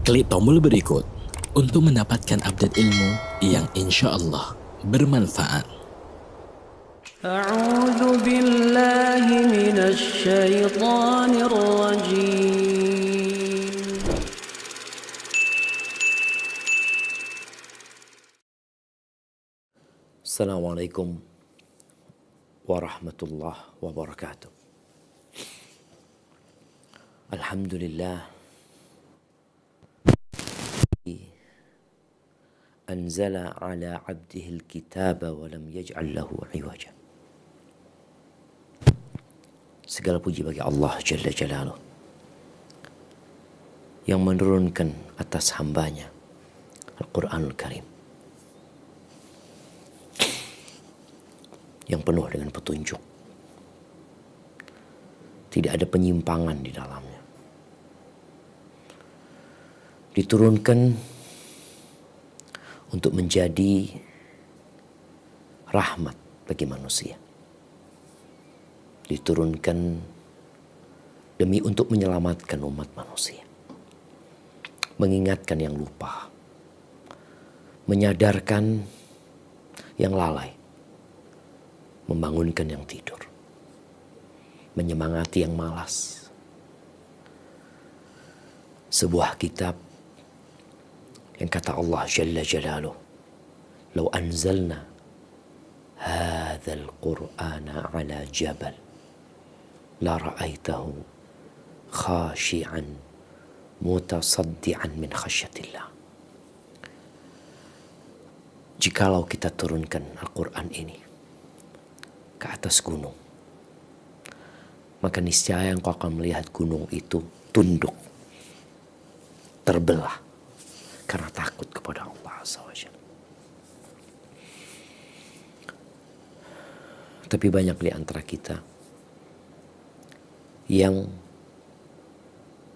Klik tombol berikut untuk mendapatkan update ilmu yang insya Allah bermanfaat. A'udzu billahi minasy syaithanir rajim. Assalamualaikum warahmatullahi wabarakatuh. Alhamdulillah anzala ala abdihi alkitaba wa lam yaj'al lahu iwaja. Segala puji bagi Allah Jalla Jalaluh yang menurunkan atas hambanya Al-Quranul Karim yang penuh dengan petunjuk. Tidak ada penyimpangan di dalamnya. Diturunkan untuk menjadi rahmat bagi manusia. Diturunkan demi untuk menyelamatkan umat manusia. Mengingatkan yang lupa. Menyadarkan yang lalai. Membangunkan yang tidur. Menyemangati yang malas. Sebuah kitab yang kata Allah Jalla Jalaluh, "Lau anzalna hadzal Qur'ana 'ala jabal la ra'aitahu khashi'an mutasaddian min khasyatillah." Jikalau kita turunkan Al-Quran ini ke atas gunung, maka niscaya engkau akan melihat gunung itu tunduk, terbelah, karena takut kepada Allah Azza wa Jalla. Tapi banyak di antara kita yang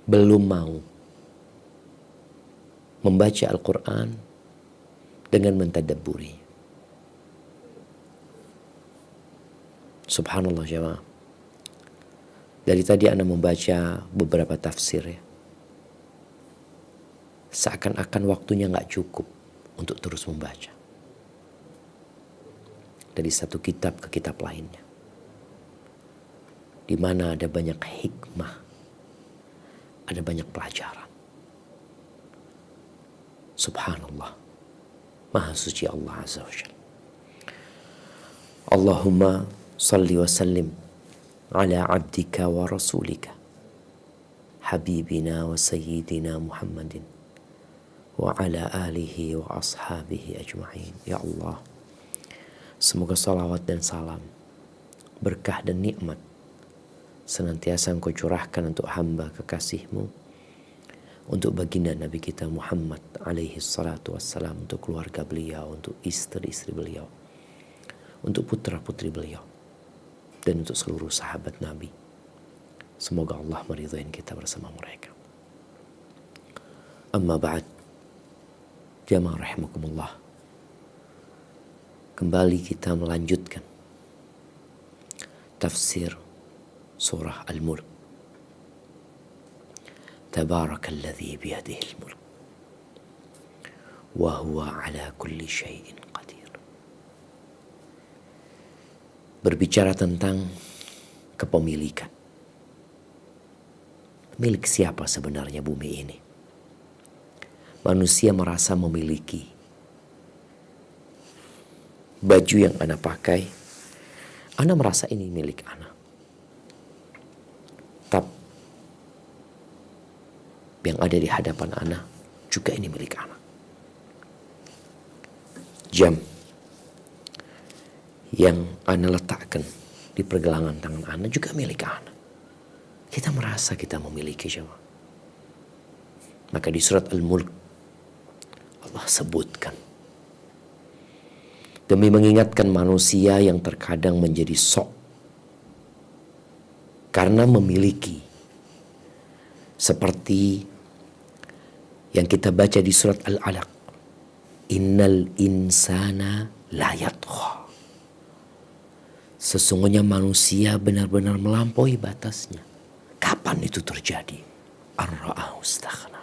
belum mau membaca Al-Quran dengan mentadabburi. Subhanallah jemaah. Dari tadi Anda membaca beberapa tafsir ya. Seakan-akan waktunya gak cukup untuk terus membaca. Dari satu kitab ke kitab lainnya. Di mana ada banyak hikmah. Ada banyak pelajaran. Subhanallah. Maha suci Allah Azza wa Jalla. Allahumma salli wa sallim ala abdika wa rasulika. Habibina wa sayyidina Muhammadin. Wa ala alihi wa ashabihi ajma'in. Ya Allah, semoga salawat dan salam, berkah dan nikmat senantiasa Engkau curahkan untuk hamba kekasih-Mu, untuk baginda Nabi kita Muhammad alaihi salatu wassalam, untuk keluarga beliau, untuk istri-istri beliau, untuk putra-putri beliau, dan untuk seluruh sahabat Nabi. Semoga Allah meridhai kita bersama mereka. Amma ba'd. Jamaah rahimakumullah. Kembali kita melanjutkan tafsir surah Al-Mulk. Tabarakalladzi biyadihil mulk wa huwa ala kulli syai'in qadir. Berbicara tentang kepemilikan. Milik siapa sebenarnya bumi ini? Manusia merasa memiliki. Baju yang Anda pakai, Anda merasa ini milik Anda. Tab yang ada di hadapan Anda juga ini milik Anda. Jam yang Anda letakkan di pergelangan tangan Anda juga milik Anda. Kita merasa kita memiliki jemaah. Maka di surat Al-Mulk Allah sebutkan demi mengingatkan manusia yang terkadang menjadi sok karena memiliki, seperti yang kita baca di surat Al-Alaq, innal insana la yatgha. Sesungguhnya manusia benar-benar melampaui batasnya. Kapan itu terjadi? Ar-ra'ahu istaghna.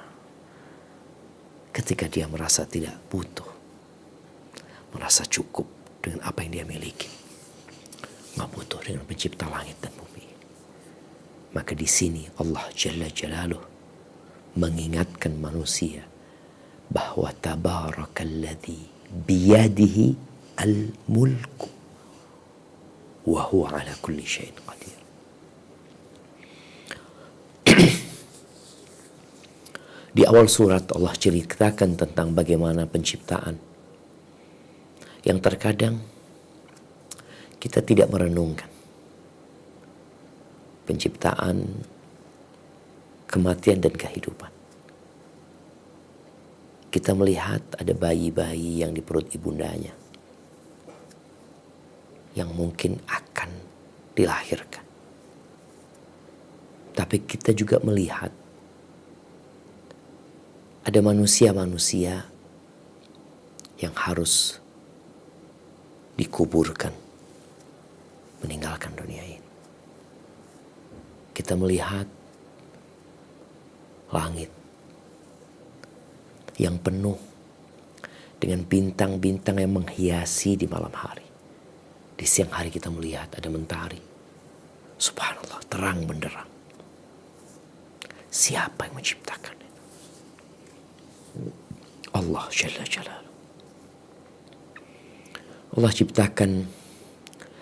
ketika dia merasa tidak butuh, merasa cukup dengan apa yang dia miliki, nggak butuh dengan pencipta langit dan bumi. Maka di sini Allah Jalla Jalaluh mengingatkan manusia bahwa tabarakalladzi biyadihi al-mulku wa huwa ala kulli syai'in qadir. Di awal surat Allah ceritakan tentang bagaimana penciptaan yang terkadang kita tidak merenungkan. Penciptaan, kematian dan kehidupan. Kita melihat ada bayi-bayi yang di perut ibundanya yang mungkin akan dilahirkan. Tapi kita juga melihat ada manusia-manusia yang harus dikuburkan, meninggalkan dunia ini. Kita melihat langit yang penuh dengan bintang-bintang yang menghiasi di malam hari. Di siang hari kita melihat ada mentari. Subhanallah, terang benderang. Siapa yang menciptakan itu? Allah Jalla Jalaluh. Allah ciptakan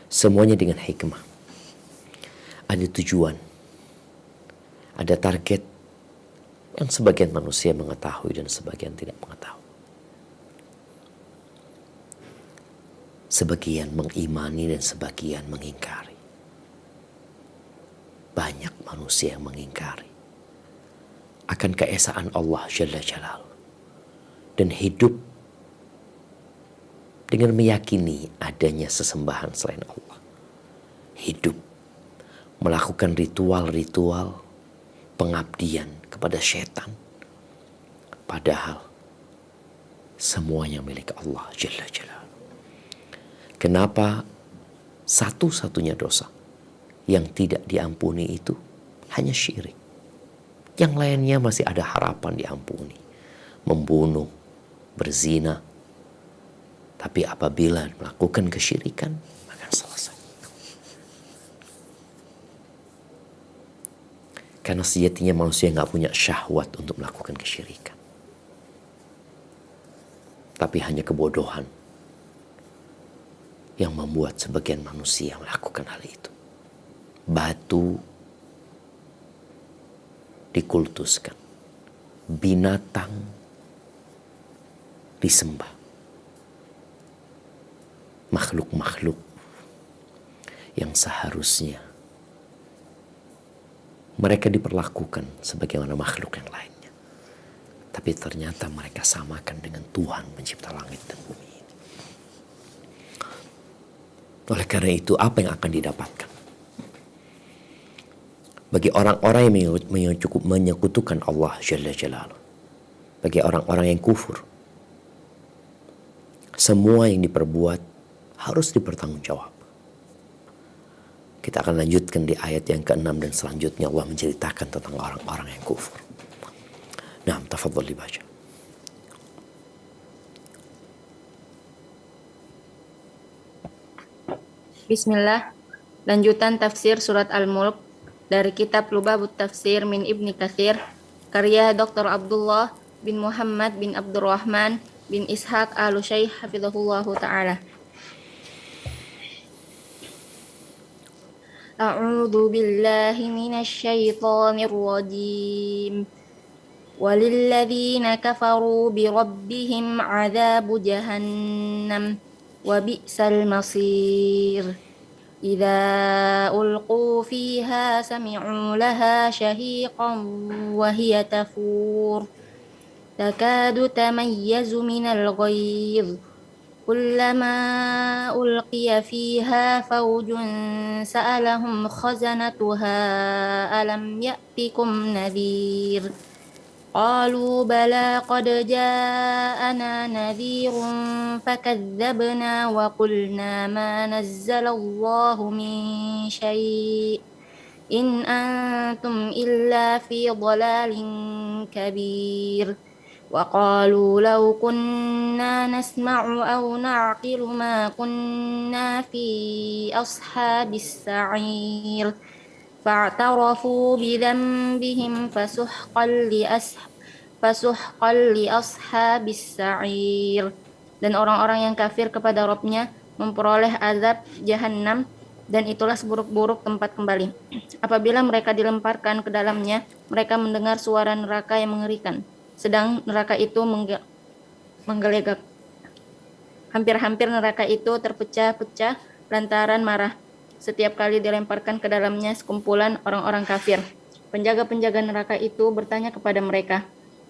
semuanya dengan hikmah. Ada tujuan. Ada target yang sebagian manusia mengetahui dan sebagian tidak mengetahui. Sebagian mengimani dan sebagian mengingkari. Banyak manusia yang mengingkari akan keesaan Allah Jalla Jalaluh dan hidup dengan meyakini adanya sesembahan selain Allah. Hidup melakukan ritual-ritual pengabdian kepada setan, padahal semuanya milik Allah Jalla Jalaluh. Kenapa satu-satunya dosa yang tidak diampuni itu hanya syirik? Yang lainnya masih ada harapan diampuni. Membunuh, berzina. Tapi apabila melakukan kesyirikan, maka selesai. Karena sejatinya manusia nggak punya syahwat untuk melakukan kesyirikan. Tapi hanya kebodohan yang membuat sebagian manusia melakukan hal itu. Batu dikultuskan. Binatang disembah. Makhluk-makhluk yang seharusnya mereka diperlakukan sebagaimana makhluk yang lainnya. Tapi ternyata mereka samakan dengan Tuhan pencipta langit dan bumi ini. Oleh karena itu, apa yang akan didapatkan? Bagi orang-orang yang cukup menyekutukan Allah Jalla Jalaluh. Bagi orang-orang yang kufur. Semua yang diperbuat harus dipertanggungjawab. Kita akan lanjutkan di ayat yang ke-6 dan selanjutnya Allah menceritakan tentang orang-orang yang kufur. Nah, tafadhal dibaca. Bismillah. Lanjutan tafsir surat Al-Mulk dari kitab Lubabut Tafsir min Ibni Katsir, karya Dr. Abdullah bin Muhammad bin Abdurrahman bin Ishaq al-Syaikh hafizahullahu ta'ala. A'udzu billahi minasy syaithanir rajim. Walilladzina kafaru bi rabbihim 'adzabu jahannam wa bi'sal masir. Idza ulqu fiha sami'u laha shahiqan wa hiya tafur. Takadu tamayyazu minal ghayz. Kullama ulqiya fiha fawjun sa'alahum khazanatuha alam ya'tikum nadhir. Qalu bala qad ja'ana nadhirun fakadzabna wa qulna ma nazzalallahu min syai' in antum illa fi dhalalin kabir. وقالوا لو كنا نسمع أو نعقل ما كنا في أصحاب السعير فاعترفوا بذنبهم فسحقا لأصحاب السعير. Dan orang-orang yang kafir kepada Rabb-nya memperoleh azab Jahannam, dan itulah seburuk-buruk tempat kembali. Apabila mereka dilemparkan ke dalamnya, mereka mendengar suara neraka yang mengerikan, sedang neraka itu menggelegak. Hampir-hampir neraka itu terpecah-pecah lantaran marah setiap kali dilemparkan ke dalamnya sekumpulan orang-orang kafir. Penjaga-penjaga neraka itu bertanya kepada mereka,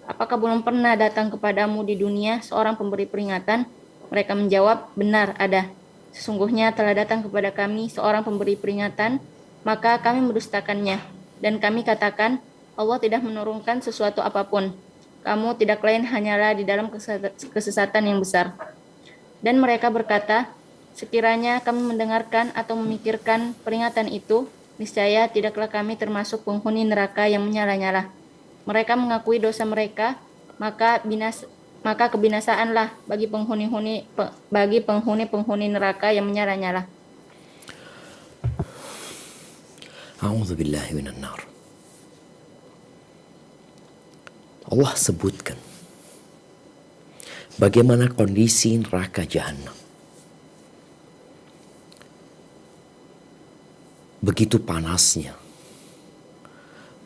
apakah belum pernah datang kepadamu di dunia seorang pemberi peringatan? Mereka menjawab, benar ada. Sesungguhnya telah datang kepada kami seorang pemberi peringatan, maka kami mendustakannya. Dan kami katakan, Allah tidak menurunkan sesuatu apapun. Kamu tidak lain hanyalah di dalam kesesatan yang besar. Dan mereka berkata, sekiranya kami mendengarkan atau memikirkan peringatan itu, niscaya tidaklah kami termasuk penghuni neraka yang menyala-nyala. Mereka mengakui dosa mereka, maka kebinasaanlah bagi penghuni neraka yang menyala-nyala. A'udzubillahi minan nar. Allah sebutkan bagaimana kondisi neraka Jahannam. Begitu panasnya,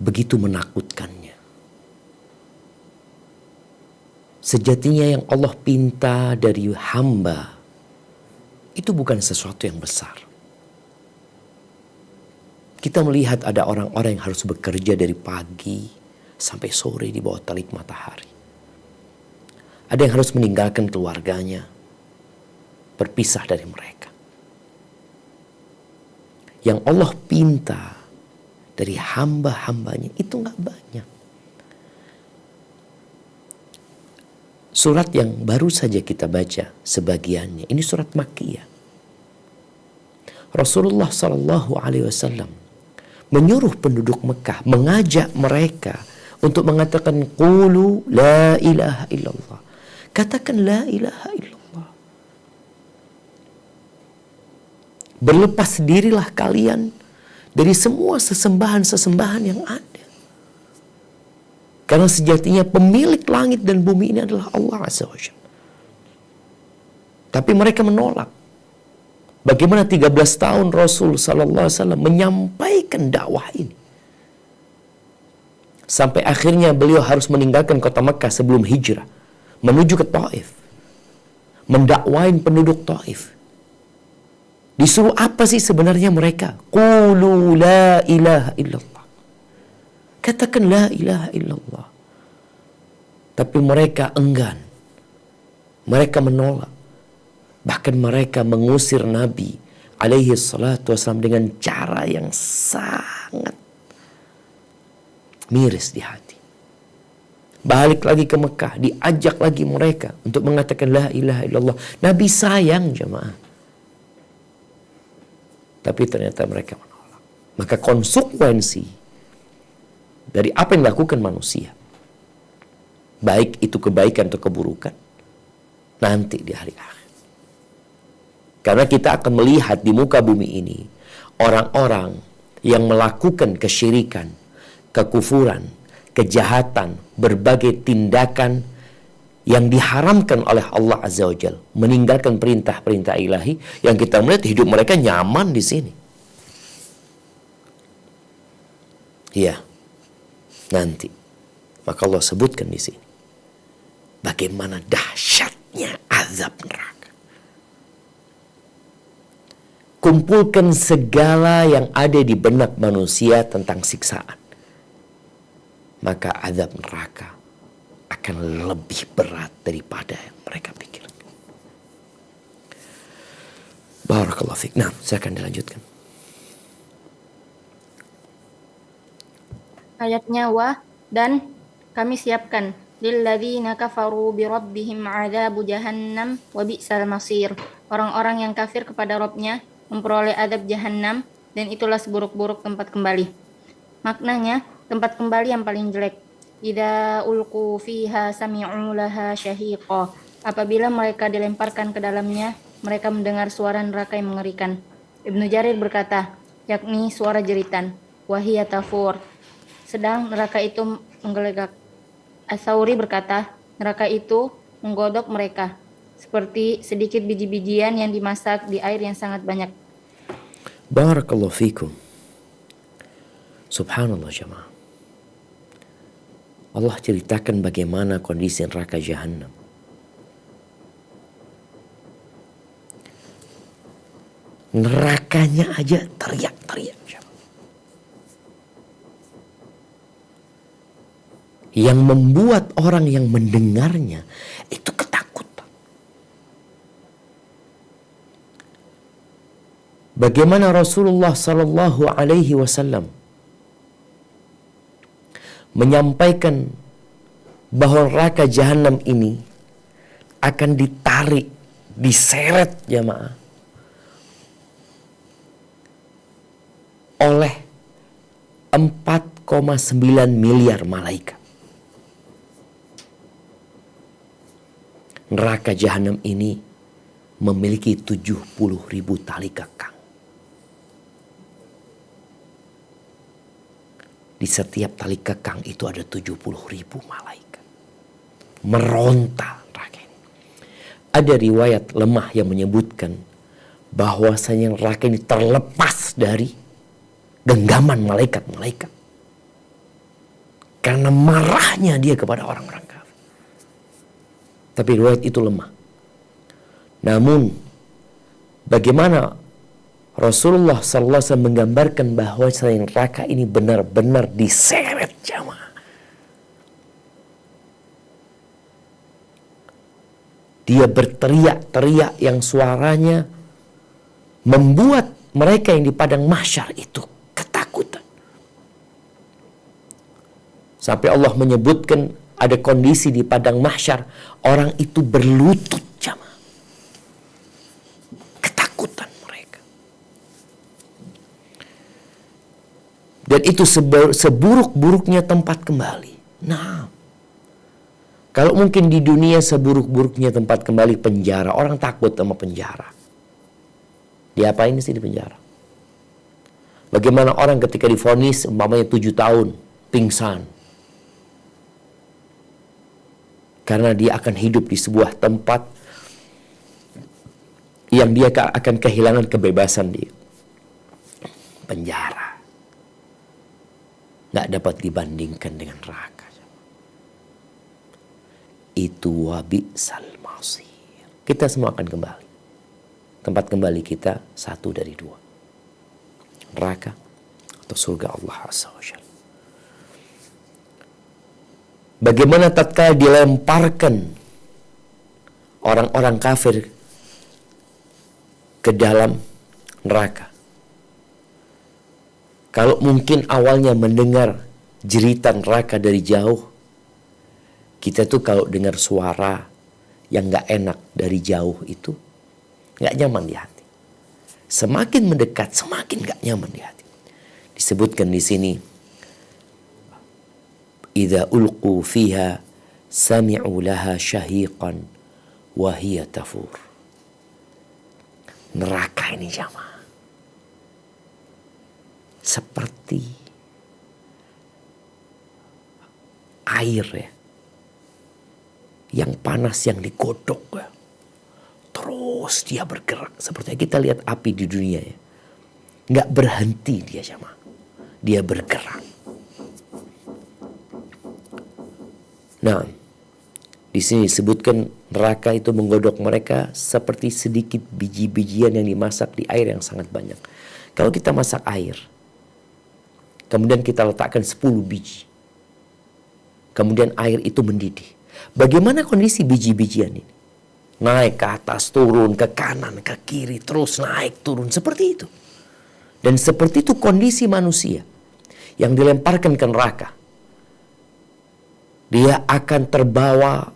begitu menakutkannya. Sejatinya yang Allah pinta dari hamba itu bukan sesuatu yang besar. Kita melihat ada orang-orang yang harus bekerja dari pagi sampai sore di bawah terik matahari. Ada yang harus meninggalkan keluarganya, berpisah dari mereka. Yang Allah pinta dari hamba-hambanya itu gak banyak. Surat yang baru saja kita baca sebagiannya, ini surat Makkiyah. Rasulullah SAW menyuruh penduduk Mekah, mengajak mereka untuk mengatakan qulu la ilaha illallah. Katakan la ilaha illallah. Berlepas dirilah kalian dari semua sesembahan-sesembahan yang ada. Karena sejatinya pemilik langit dan bumi ini adalah Allah Azza wa Jalla. Tapi mereka menolak. Bagaimana 13 tahun Rasul sallallahu alaihi wasallam menyampaikan dakwah ini. Sampai akhirnya beliau harus meninggalkan kota Mekah sebelum hijrah. Menuju ke Taif. Mendakwain penduduk Taif. Disuruh apa sih sebenarnya mereka? Qulu la ilaha illallah. Katakan la ilaha illallah. Tapi mereka enggan. Mereka menolak. Bahkan mereka mengusir Nabi alaihi salatu wassalam dengan cara yang sangat miris di hati. Balik lagi ke Mekah, diajak lagi mereka untuk mengatakan la ilaha illallah. Nabi sayang jemaah. Tapi ternyata mereka menolak. Maka konsekuensi dari apa yang dilakukan manusia, baik itu kebaikan atau keburukan, nanti di hari akhir. Karena kita akan melihat di muka bumi ini orang-orang yang melakukan kesyirikan, kekufuran, kejahatan, berbagai tindakan yang diharamkan oleh Allah Azza wa Jalla, meninggalkan perintah-perintah ilahi, yang kita melihat hidup mereka nyaman di sini. Iya. Nanti, maka Allah sebutkan di sini bagaimana dahsyatnya azab neraka. Kumpulkan segala yang ada di benak manusia tentang siksaan, maka azab neraka akan lebih berat daripada yang mereka pikirkan. Barakallahu fiik. Nah, silakan dilanjutkan. Ayatnya dan kami siapkan lilladzina kafaru bi rabbihim adzabu jahannam wa bi'sal masir. Orang-orang yang kafir kepada Rabb-nya memperoleh azab jahannam, dan itulah seburuk-buruk tempat kembali. Maknanya, tempat kembali yang paling jelek. Idza ulqu fiha sami'u laha syahiqa. Apabila mereka dilemparkan ke dalamnya, mereka mendengar suara neraka yang mengerikan. Ibnu Jarir berkata, yakni suara jeritan. Wahiyya tafur. Sedang neraka itu menggelegak. As-Sauri berkata, neraka itu menggodok mereka seperti sedikit biji-bijian yang dimasak di air yang sangat banyak. Barakallahu fikum. Subhanallah jemaah. Allah ceritakan bagaimana kondisi neraka Jahannam. Nerakanya aja teriak-teriak. Yang membuat orang yang mendengarnya itu ketakutan. Bagaimana Rasulullah Sallallahu Alaihi Wasallam menyampaikan bahwa neraka Jahannam ini akan ditarik, diseret jamaah oleh 4,9 miliar malaikat. Neraka Jahannam ini memiliki 70.000 tali kekang. Di setiap tali kekang itu ada 70.000 malaikat. Meronta neraka ini. Ada riwayat lemah yang menyebutkan bahwasanya neraka ini terlepas dari genggaman malaikat-malaikat. Karena marahnya dia kepada orang-orang kafir. Tapi riwayat itu lemah. Namun bagaimana Rasulullah SAW menggambarkan bahwa neraka ini benar-benar diseret jamaah. Dia berteriak-teriak yang suaranya membuat mereka yang di padang mahsyar itu ketakutan. Sampai Allah menyebutkan ada kondisi di padang mahsyar, orang itu berlutut jamaah. Ketakutan mereka. Dan itu seburuk-buruknya tempat kembali. Nah, kalau mungkin di dunia seburuk-buruknya tempat kembali penjara, orang takut sama penjara. Diapain sih di penjara? Bagaimana orang ketika divonis umpamanya 7 tahun, pingsan. Karena dia akan hidup di sebuah tempat yang dia akan kehilangan kebebasan di penjara. Nggak dapat dibandingkan dengan neraka. Itu wabi'sal masir. Kita semua akan kembali. Tempat kembali kita satu dari dua. Neraka atau surga Allah Azza wa Jalla. Bagaimana tatkala dilemparkan orang-orang kafir ke dalam neraka. Kalau mungkin awalnya mendengar jeritan neraka dari jauh, kita tuh kalau dengar suara yang gak enak dari jauh itu gak nyaman di hati. Semakin mendekat, semakin gak nyaman di hati. Disebutkan di sini, idza ulqu fiha sami'u laha syahiqan wa hiya tafur. Neraka ini jamaah seperti air ya, yang panas yang digodok ya. Terus dia bergerak seperti kita lihat api di dunia ya. Nggak berhenti dia jamaah. Dia bergerak. Nah, di sini disebutkan neraka itu menggodok mereka seperti sedikit biji-bijian yang dimasak di air yang sangat banyak. Kalau kita masak air, kemudian kita letakkan 10 biji, kemudian air itu mendidih. Bagaimana kondisi biji-bijian ini? Naik ke atas, turun, ke kanan, ke kiri, terus naik, turun. Seperti itu. Dan seperti itu kondisi manusia yang dilemparkan ke neraka. Dia akan terbawa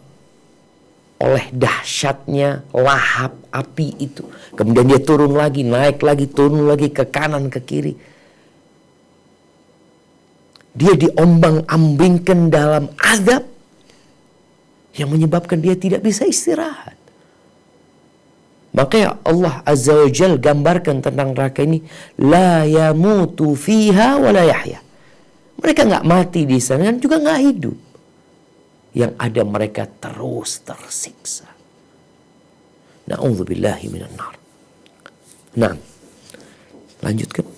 oleh dahsyatnya lahap api itu. Kemudian dia turun lagi, naik lagi, turun lagi ke kanan, ke kiri. dia diombang-ambingkan dalam azab yang menyebabkan dia tidak bisa istirahat. Makanya Allah Azza wa Jal gambarkan tentang neraka ini, la yamutu fiha wa la yahya. Mereka nggak mati di sana dan juga nggak hidup. Yang ada mereka terus tersiksa. Na'udzubillahi minan nar. Nah, lanjutkan.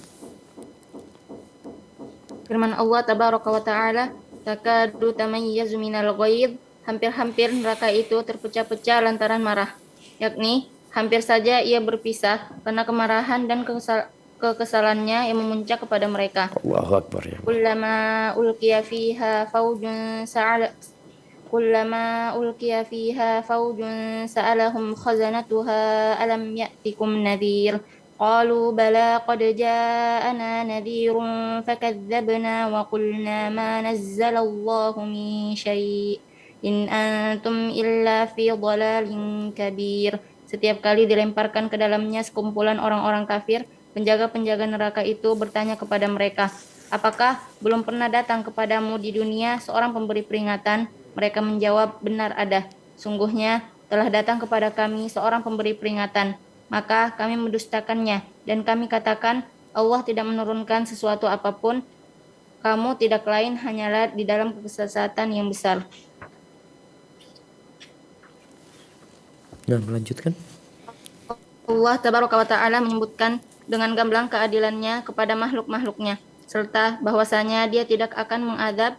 Firman Allah tabaraka wa ta'ala, takadu tamayyazu minal ghaidh, hampir-hampir neraka itu terpecah-pecah lantaran marah. Yakni, hampir saja ia berpisah karena kemarahan dan kekesalannya yang memuncak kepada mereka. Allahu Akbar ya. Kullama ulqiya fiha faujun sa'alahum khazanatuha alam ya'tikum nadhir. Qalu bala qad ja'ana nadhirun fakadzabna wa qulna ma nazzalallahu min syai' in antum illa fi dhalalin kabir. Setiap kali dilemparkan ke dalamnya sekumpulan orang-orang kafir, penjaga-penjaga neraka itu bertanya kepada mereka, apakah belum pernah datang kepadamu di dunia seorang pemberi peringatan? Mereka menjawab, benar ada. Sungguhnya telah datang kepada kami seorang pemberi peringatan. Maka kami mendustakannya dan kami katakan, Allah tidak menurunkan sesuatu apapun. Kamu tidak lain hanyalah di dalam kesesatan yang besar. Nah, melanjutkan. Allah tabaraka wa ta'ala menyebutkan dengan gamblang keadilannya kepada makhluk-makhluknya, serta bahwasanya dia tidak akan mengadab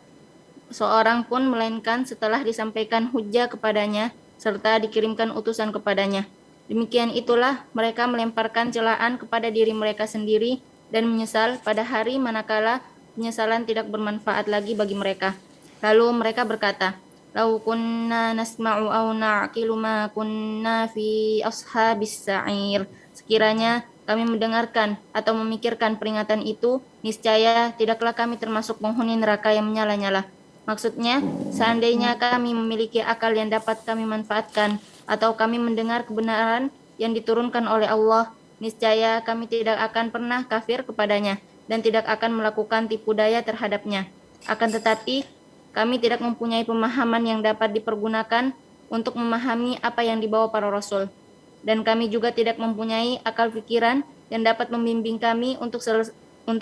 seorang pun melainkan setelah disampaikan hujjah kepadanya serta dikirimkan utusan kepadanya. Demikian itulah mereka melemparkan celaan kepada diri mereka sendiri dan menyesal pada hari manakala penyesalan tidak bermanfaat lagi bagi mereka. Lalu mereka berkata, "Lau kunna nasma'u aw na'qilu ma kunna fi ashabis sa'ir." Sekiranya kami mendengarkan atau memikirkan peringatan itu, niscaya tidaklah kami termasuk penghuni neraka yang menyala-nyala. Maksudnya, seandainya kami memiliki akal yang dapat kami manfaatkan atau kami mendengar kebenaran yang diturunkan oleh Allah, niscaya kami tidak akan pernah kafir kepadanya dan tidak akan melakukan tipu daya terhadapnya. Akan tetapi, kami tidak mempunyai pemahaman yang dapat dipergunakan untuk memahami apa yang dibawa para rasul. Dan kami juga tidak mempunyai akal pikiran yang dapat membimbing kami untuk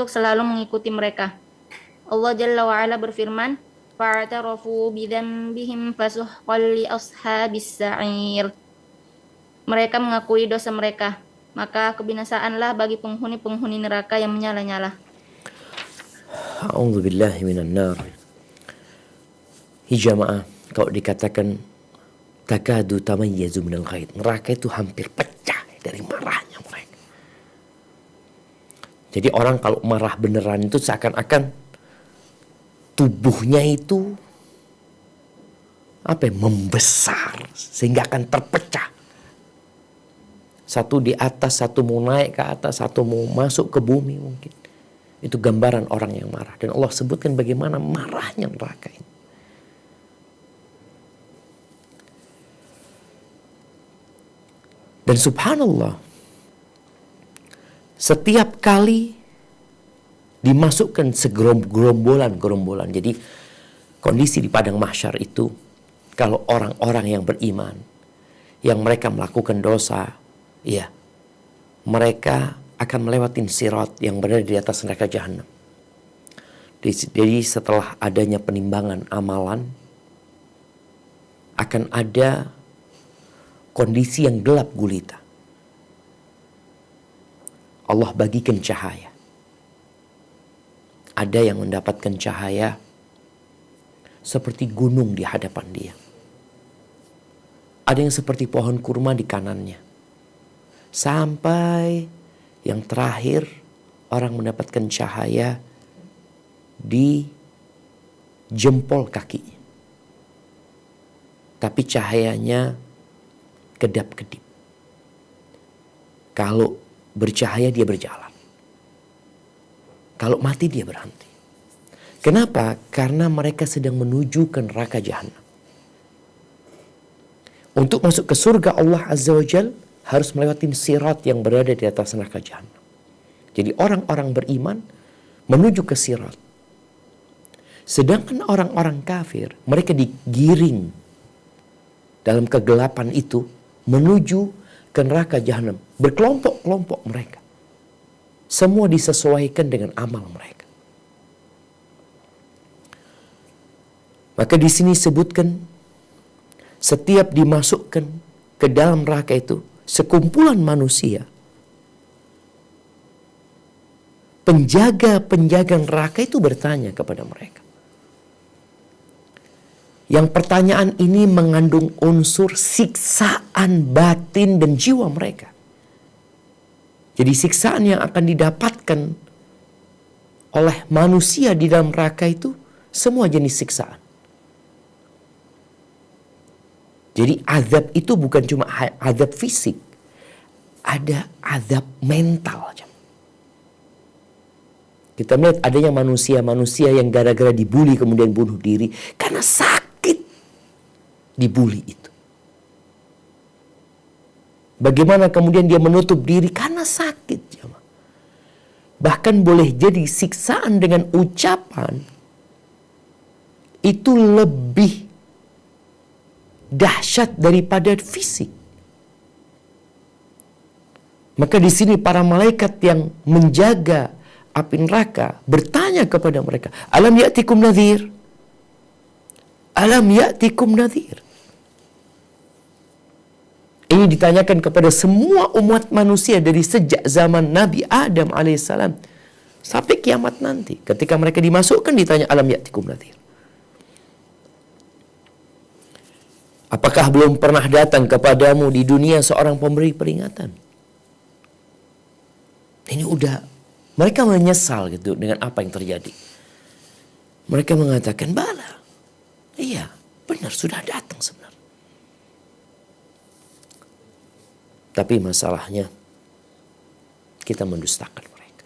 selalu mengikuti mereka. Allah Jalla wa'ala berfirman, fa'tarafu bidzambihim fasuhqan li ashabis sa'ir. Mereka mengakui dosa mereka, maka kebinasaanlah bagi penghuni-penghuni neraka yang menyala-nyala. A'udzubillahi minan nar. Jamaah, kalau dikatakan takadu tamayyazu minal ghaidh, neraka itu hampir pecah dari marahnya mereka. Jadi orang kalau marah beneran itu seakan-akan tubuhnya itu membesar sehingga akan terpecah. Satu di atas, satu mau naik ke atas, satu mau masuk ke bumi mungkin. Itu gambaran orang yang marah. Dan Allah sebutkan bagaimana marahnya neraka ini. Dan subhanallah, setiap kali dimasukkan segerombolan. Jadi kondisi di padang mahsyar itu, kalau orang-orang yang beriman, yang mereka melakukan dosa, ya, mereka akan melewati sirat yang berada di atas neraka jahanam. Jadi setelah adanya penimbangan amalan, akan ada kondisi yang gelap gulita. Allah bagikan cahaya. Ada yang mendapatkan cahaya seperti gunung di hadapan dia. Ada yang seperti pohon kurma di kanannya. Sampai yang terakhir orang mendapatkan cahaya di jempol kakinya. Tapi cahayanya kedap-kedip. Kalau bercahaya dia berjalan. Kalau mati dia berhenti. Kenapa? Karena mereka sedang menuju ke neraka jahanam. Untuk masuk ke surga Allah Azza wa Jal harus melewati sirat yang berada di atas neraka jahanam. Jadi orang-orang beriman menuju ke sirat. Sedangkan orang-orang kafir, mereka digiring dalam kegelapan itu menuju ke neraka jahanam. Berkelompok-kelompok mereka. Semua disesuaikan dengan amal mereka. Maka di sini sebutkan, setiap dimasukkan ke dalam neraka itu, sekumpulan manusia, penjaga-penjaga neraka itu bertanya kepada mereka. Yang pertanyaan ini mengandung unsur siksaan batin dan jiwa mereka. Jadi siksaan yang akan didapatkan oleh manusia di dalam neraka itu semua jenis siksaan. Jadi azab itu bukan cuma azab fisik, ada azab mental. Kita melihat adanya manusia-manusia yang gara-gara dibully kemudian bunuh diri karena sakit dibully itu. Bagaimana kemudian dia menutup diri karena sakit. Bahkan boleh jadi siksaan dengan ucapan itu lebih dahsyat daripada fisik. Maka di sini para malaikat yang menjaga api neraka bertanya kepada mereka, alam ya'tikum nadhir? Alam ya'tikum nadhir? Ini ditanyakan kepada semua umat manusia dari sejak zaman Nabi Adam alaihissalam sampai kiamat nanti. Ketika mereka dimasukkan ditanya, alam ya'tikum nadhir? Apakah belum pernah datang kepadamu di dunia seorang pemberi peringatan? Ini udah, mereka menyesal gitu dengan apa yang terjadi. Mereka mengatakan, bala. Iya, benar sudah datang sebenarnya. Tapi masalahnya, kita mendustakan mereka.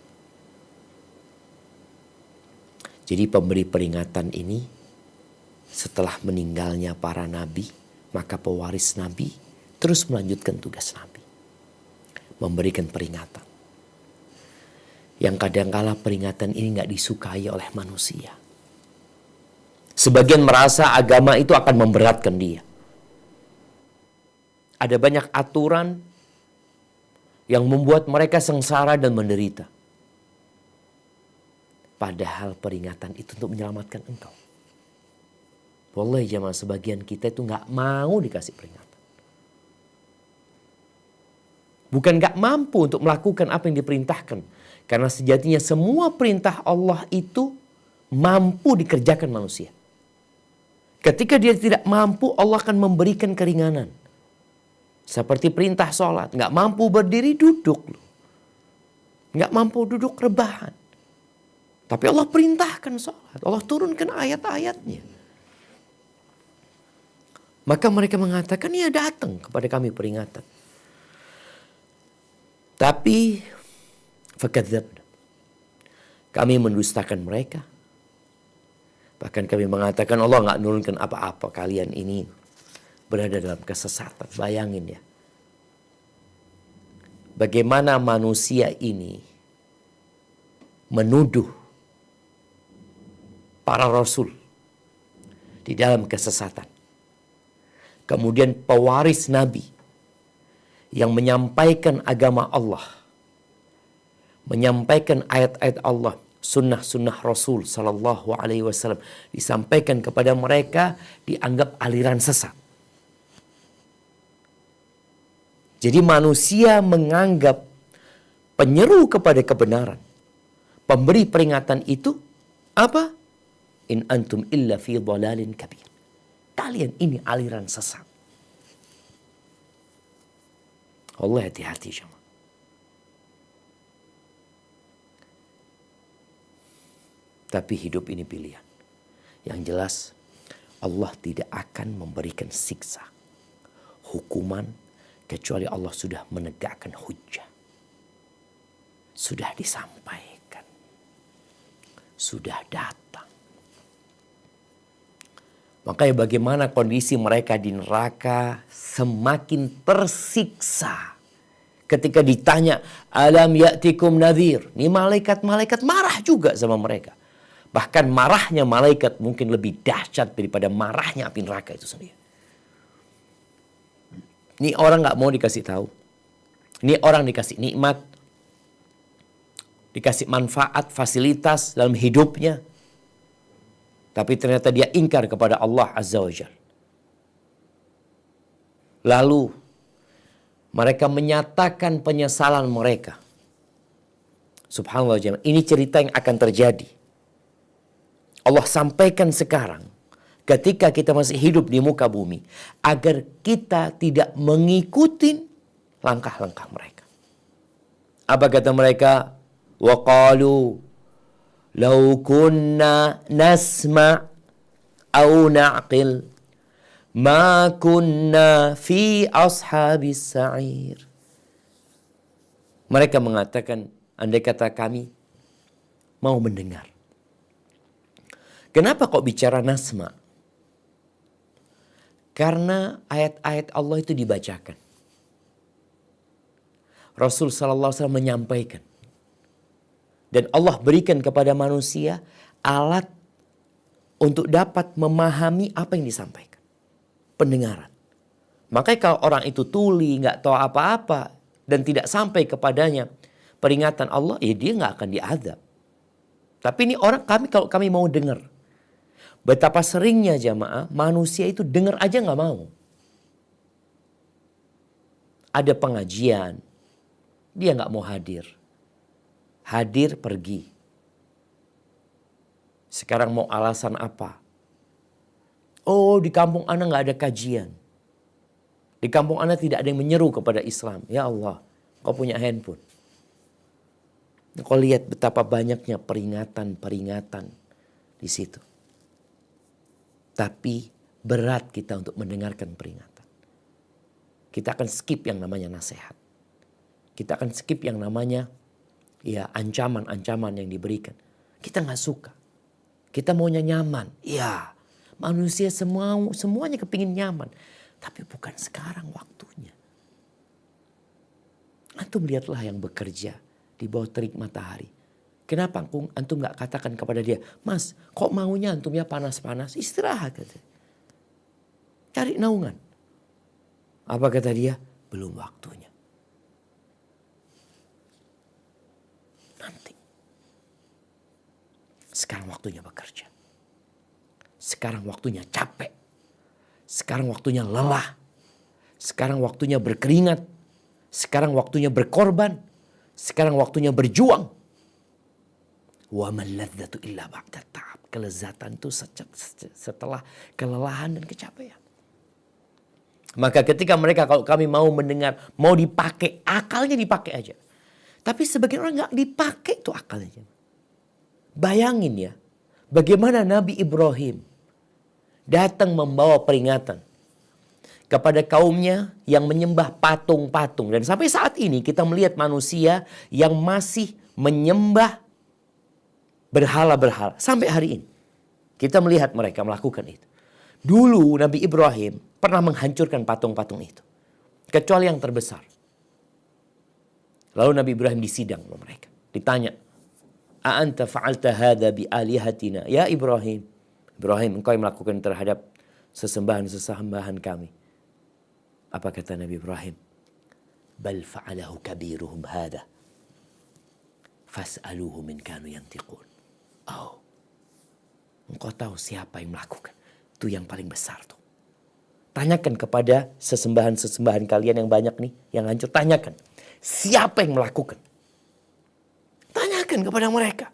Jadi pemberi peringatan ini, setelah meninggalnya para nabi, maka pewaris nabi terus melanjutkan tugas nabi. Memberikan peringatan. Yang kadangkala peringatan ini gak disukai oleh manusia. Sebagian merasa agama itu akan memberatkan dia. Ada banyak aturan yang membuat mereka sengsara dan menderita. Padahal peringatan itu untuk menyelamatkan engkau. Wallahi jamaah, sebagian kita itu gak mau dikasih peringatan. Bukan gak mampu untuk melakukan apa yang diperintahkan. Karena sejatinya semua perintah Allah itu mampu dikerjakan manusia. Ketika dia tidak mampu, Allah akan memberikan keringanan. Seperti perintah sholat. Gak mampu berdiri, duduk. Gak mampu duduk, rebahan. Tapi Allah perintahkan sholat. Allah turunkan ayat-ayatnya. Maka mereka mengatakan, ya datang kepada kami peringatan. Tapi fakadzabna, kami mendustakan mereka. Bahkan kami mengatakan Allah gak nurunkan apa-apa, kalian ini berada dalam kesesatan. Bayangin ya, bagaimana manusia ini menuduh para rasul di dalam kesesatan. Kemudian pewaris nabi yang menyampaikan agama Allah, menyampaikan ayat-ayat Allah, sunnah-sunnah Rasul Sallallahu Alaihi Wasallam disampaikan kepada mereka, dianggap aliran sesat. Jadi manusia menganggap penyeru kepada kebenaran, pemberi peringatan itu apa? In antum illa fi dhalalin kabir. Kalian ini aliran sesat. Allah, hati-hati jemaah. Tapi hidup ini pilihan. Yang jelas Allah tidak akan memberikan siksa, hukuman, kecuali Allah sudah menegakkan hujjah. Sudah disampaikan. Sudah datang. Makanya bagaimana kondisi mereka di neraka semakin tersiksa. Ketika ditanya, alam ya'tikum nadhir. Ini malaikat-malaikat marah juga sama mereka. Bahkan marahnya malaikat mungkin lebih dahsyat daripada marahnya api neraka itu sendiri. Ini orang gak mau dikasih tahu. Ini orang dikasih nikmat, dikasih manfaat, fasilitas dalam hidupnya. Tapi ternyata dia ingkar kepada Allah Azza wa Jalla. Lalu mereka menyatakan penyesalan mereka. Subhanallah jemaah, ini cerita yang akan terjadi. Allah sampaikan sekarang ketika kita masih hidup di muka bumi agar kita tidak mengikuti langkah-langkah mereka. Apa kata mereka? Wa qalu law kunna nasma' aw na'qil ma kunna fi ashabis sa'ir. Mereka mengatakan, andai kata kami mau mendengar. Kenapa kok bicara nasma? Karena ayat-ayat Allah itu dibacakan. Rasul sallallahu alaihi wasallam menyampaikan. Dan Allah berikan kepada manusia alat untuk dapat memahami apa yang disampaikan. Pendengaran. Makanya kalau orang itu tuli, nggak tahu apa-apa dan tidak sampai kepadanya peringatan Allah, ya dia nggak akan diazab. Tapi ini orang kalau kami mau dengar. Betapa seringnya jamaah manusia itu dengar aja nggak mau. Ada pengajian, dia nggak mau hadir. Hadir pergi. Sekarang mau alasan apa? Oh, di kampung Ana nggak ada kajian. Di kampung Ana tidak ada yang menyeru kepada Islam. Ya Allah, kau punya handphone. Kau lihat betapa banyaknya peringatan-peringatan di situ. Tapi berat kita untuk mendengarkan peringatan. Kita akan skip yang namanya nasihat. Kita akan skip yang namanya ancaman-ancaman yang diberikan. Kita nggak suka. Kita maunya nyaman. Ya, manusia semuanya kepingin nyaman. Tapi bukan sekarang waktunya. Antum lihatlah yang bekerja di bawah terik matahari. Kenapa antum nggak katakan kepada dia, Mas, kok maunya antum ya panas-panas? Istirahat kata. Cari naungan. Apa kata dia? Belum waktunya. Nanti. Sekarang waktunya bekerja. Sekarang waktunya capek. Sekarang waktunya lelah. Sekarang waktunya berkeringat. Sekarang waktunya berkorban. Sekarang waktunya berjuang. Wa man ladzatu illa ba'da ta'ab. Kelezatan itu setelah kelelahan dan kecapean. Maka ketika mereka, kalau kami mau mendengar, mau dipakai, akalnya dipakai aja. Tapi sebagian orang nggak dipakai tuh akalnya. Bayangin ya, bagaimana Nabi Ibrahim datang membawa peringatan kepada kaumnya yang menyembah patung-patung. Dan sampai saat ini kita melihat manusia yang masih menyembah berhala-berhala. Sampai hari ini kita melihat mereka melakukan itu. Dulu Nabi Ibrahim pernah menghancurkan patung-patung itu. Kecuali yang terbesar. Lalu Nabi Ibrahim disidang oleh mereka. Ditanya, "A'anta fa'alta hadha bi alihatina?" Ya Ibrahim. Ibrahim, engkau yang melakukan terhadap sesembahan-sesembahan kami. Apa kata Nabi Ibrahim? Bal fa'alahu kabiruhum hadha. Fas'aluhu min kanu yantiqun. Oh. Engkau tahu siapa yang melakukan. Itu yang paling besar tuh. Tanyakan kepada sesembahan-sesembahan kalian yang banyak nih. Yang hancur. Tanyakan. Siapa yang melakukan? Tanyakan kepada mereka.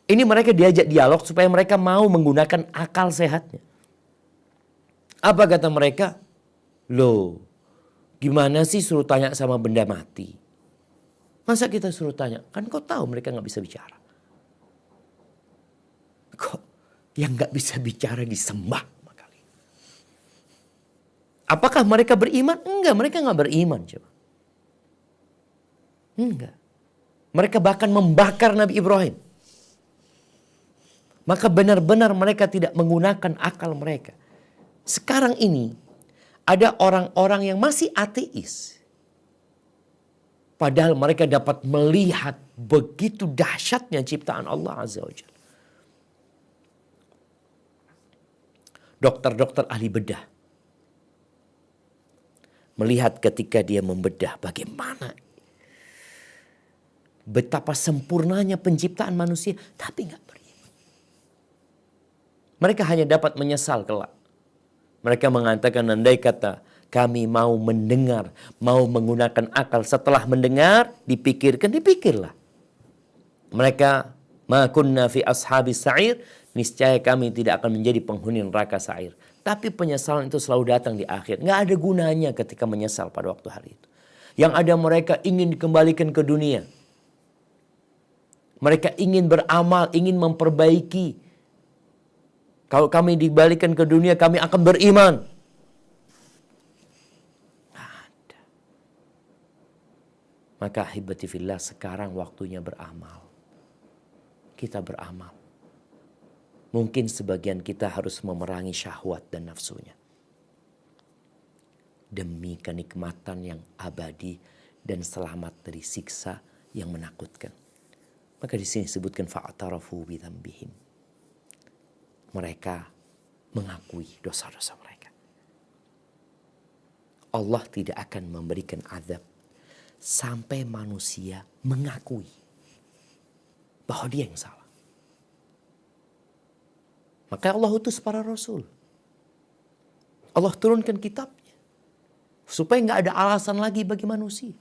Ini mereka diajak dialog supaya mereka mau menggunakan akal sehatnya. Apa kata mereka? Loh, gimana sih suruh tanya sama benda mati? Masa kita suruh tanya? Kan kau tahu mereka gak bisa bicara. Kok yang gak bisa bicara disembah? Apakah mereka beriman? Enggak, mereka gak beriman. Coba. Enggak. Mereka bahkan membakar Nabi Ibrahim. Maka benar-benar mereka tidak menggunakan akal mereka. Sekarang ini ada orang-orang yang masih ateis. Padahal mereka dapat melihat begitu dahsyatnya ciptaan Allah Azza wa Jalla. dokter-dokter ahli bedah. Melihat ketika dia membedah bagaimana betapa sempurnanya penciptaan manusia, tapi nggak beriman. Mereka hanya dapat menyesal kelak. Mereka mengatakan, andai kata kami mau mendengar, mau menggunakan akal, setelah mendengar, dipikirlah. Mereka, ma kunna fi ashabis sa'ir, niscaya kami tidak akan menjadi penghuni neraka sa'ir. Tapi penyesalan itu selalu datang di akhir. Nggak ada gunanya ketika menyesal pada waktu hari itu. Yang ada mereka ingin dikembalikan ke dunia. Mereka ingin beramal, ingin memperbaiki. Kalau kami dibalikan ke dunia, kami akan beriman. Nggak ada. Maka ahibati fillah, sekarang waktunya beramal. Kita beramal. Mungkin sebagian kita harus memerangi syahwat dan nafsunya. Demi kenikmatan yang abadi dan selamat dari siksa yang menakutkan. Maka di sini disebutkan fa'tarafu bidzambihim. Mereka mengakui dosa-dosa mereka. Allah tidak akan memberikan azab sampai manusia mengakui bahwa dia yang salah. Maka Allah utus para rasul. Allah turunkan kitabnya. Supaya nggak ada alasan lagi bagi manusia.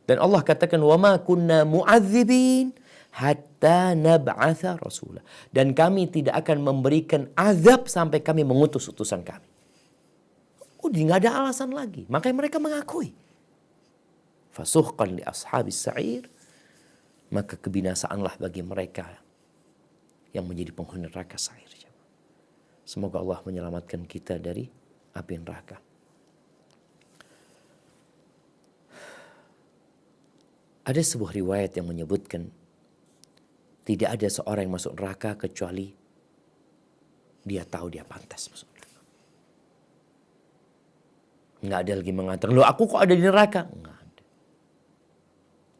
Dan Allah katakan, وَمَا كُنَّا مُعَذِّبِينَ hatta nab'atha rasulah. Dan kami tidak akan memberikan azab sampai kami mengutus utusan kami. Udah nggak ada alasan lagi. Makanya mereka mengakui. Fasuhqan li ashabis sa'ir. Maka kebinasaanlah bagi mereka yang menjadi penghuni neraka sa'ir. Semoga Allah menyelamatkan kita dari api neraka. Ada sebuah riwayat yang menyebutkan tidak ada seorang yang masuk neraka kecuali dia tahu dia pantas masuk neraka. Nggak ada lagi mengatakan, loh aku kok ada di neraka? Nggak ada.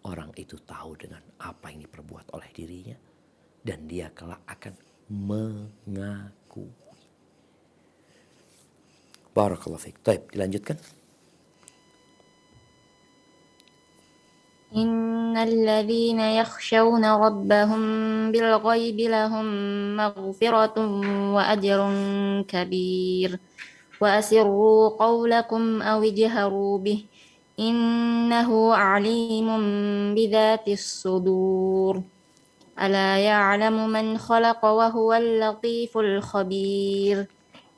Orang itu tahu dengan apa yang diperbuat oleh dirinya dan dia kelak akan mengaku. Barakallahu fiik. Baik, dilanjutkan. Innal ladzina yakhshawna rabbahum bil ghaibi lahum maghfiratun wa ajrun kabir. Wa asirru qawlakum aw ijharu bih. Innahu alimun bidzatis sudur. Ala ya'lamu man khalaqa wa huwal latiful khabir.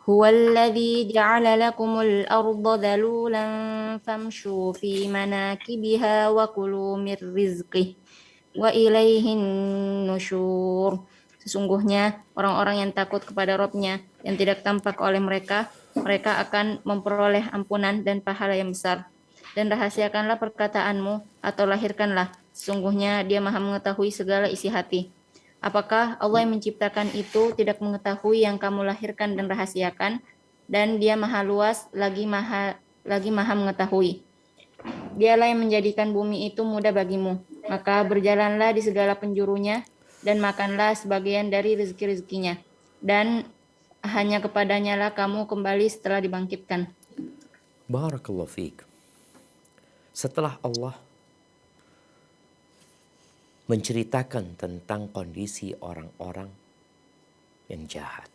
هو الذي جعل لكم الأرض ذلولا فامشوا في مناكبها وكلوا من رزقه وإليه النشور. Sesungguhnya orang-orang yang takut kepada Rabb-nya yang tidak tampak oleh mereka, mereka akan memperoleh ampunan dan pahala yang besar. Dan rahasiakanlah perkataanmu atau lahirkanlah. Sesungguhnya Dia Maha mengetahui segala isi hati. Apakah Allah yang menciptakan itu tidak mengetahui yang kamu lahirkan dan rahasiakan? Dan Dia Maha luas lagi maha mengetahui. Dialah yang menjadikan bumi itu mudah bagimu. Maka berjalanlah di segala penjurunya dan makanlah sebagian dari rezeki-rezekinya. Dan hanya kepadanya lah kamu kembali setelah dibangkitkan. Barakallahu fiik. Setelah Allah menceritakan tentang kondisi orang-orang yang jahat.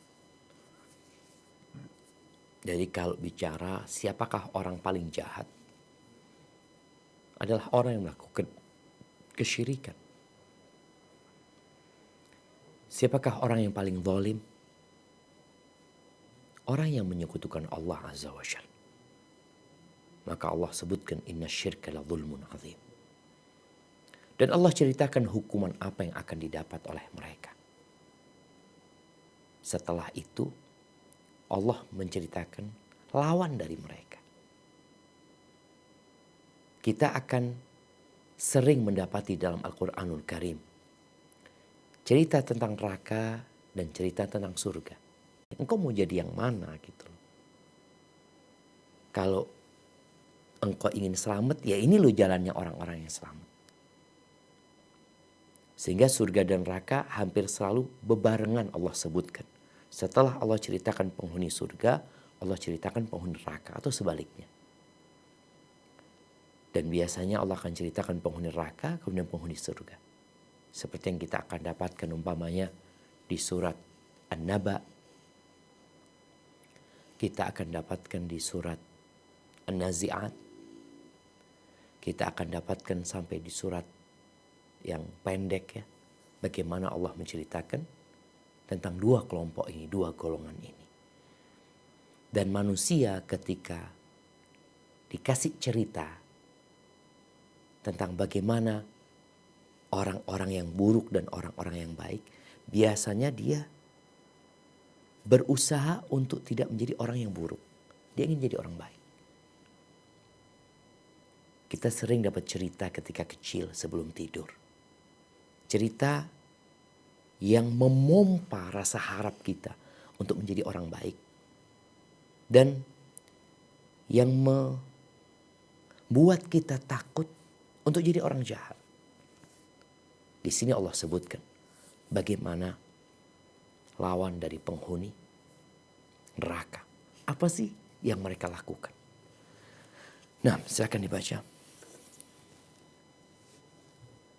Jadi kalau bicara siapakah orang paling jahat? Adalah orang yang melakukan kesyirikan. Siapakah orang yang paling zalim? Orang yang menyekutukan Allah Azza wa Jalla. Maka Allah sebutkan inna syirka la zulmun azim. Dan Allah ceritakan hukuman apa yang akan didapat oleh mereka. Setelah itu Allah menceritakan lawan dari mereka. Kita akan sering mendapati dalam Al-Quranul Karim cerita tentang neraka dan cerita tentang surga. Engkau mau jadi yang mana gitu. Kalau engkau ingin selamat, ya ini loh jalannya orang-orang yang selamat. Sehingga surga dan neraka hampir selalu bebarengan Allah sebutkan. Setelah Allah ceritakan penghuni surga, Allah ceritakan penghuni neraka atau sebaliknya. Dan biasanya Allah akan ceritakan penghuni neraka, kemudian penghuni surga. Seperti yang kita akan dapatkan umpamanya di surat An-Naba. Kita akan dapatkan di surat An-Nazi'at. Kita akan dapatkan sampai di surat yang pendek ya. Bagaimana Allah menceritakan tentang dua kelompok ini, dua golongan ini. Dan manusia ketika dikasih cerita tentang bagaimana orang-orang yang buruk dan orang-orang yang baik, biasanya dia berusaha untuk tidak menjadi orang yang buruk. Dia ingin jadi orang baik. Kita sering dapat cerita ketika kecil sebelum tidur. Cerita yang memompa rasa harap kita untuk menjadi orang baik. Dan yang membuat kita takut untuk jadi orang jahat. Di sini Allah sebutkan bagaimana lawan dari penghuni neraka. Apa sih yang mereka lakukan? Nah, silakan dibaca.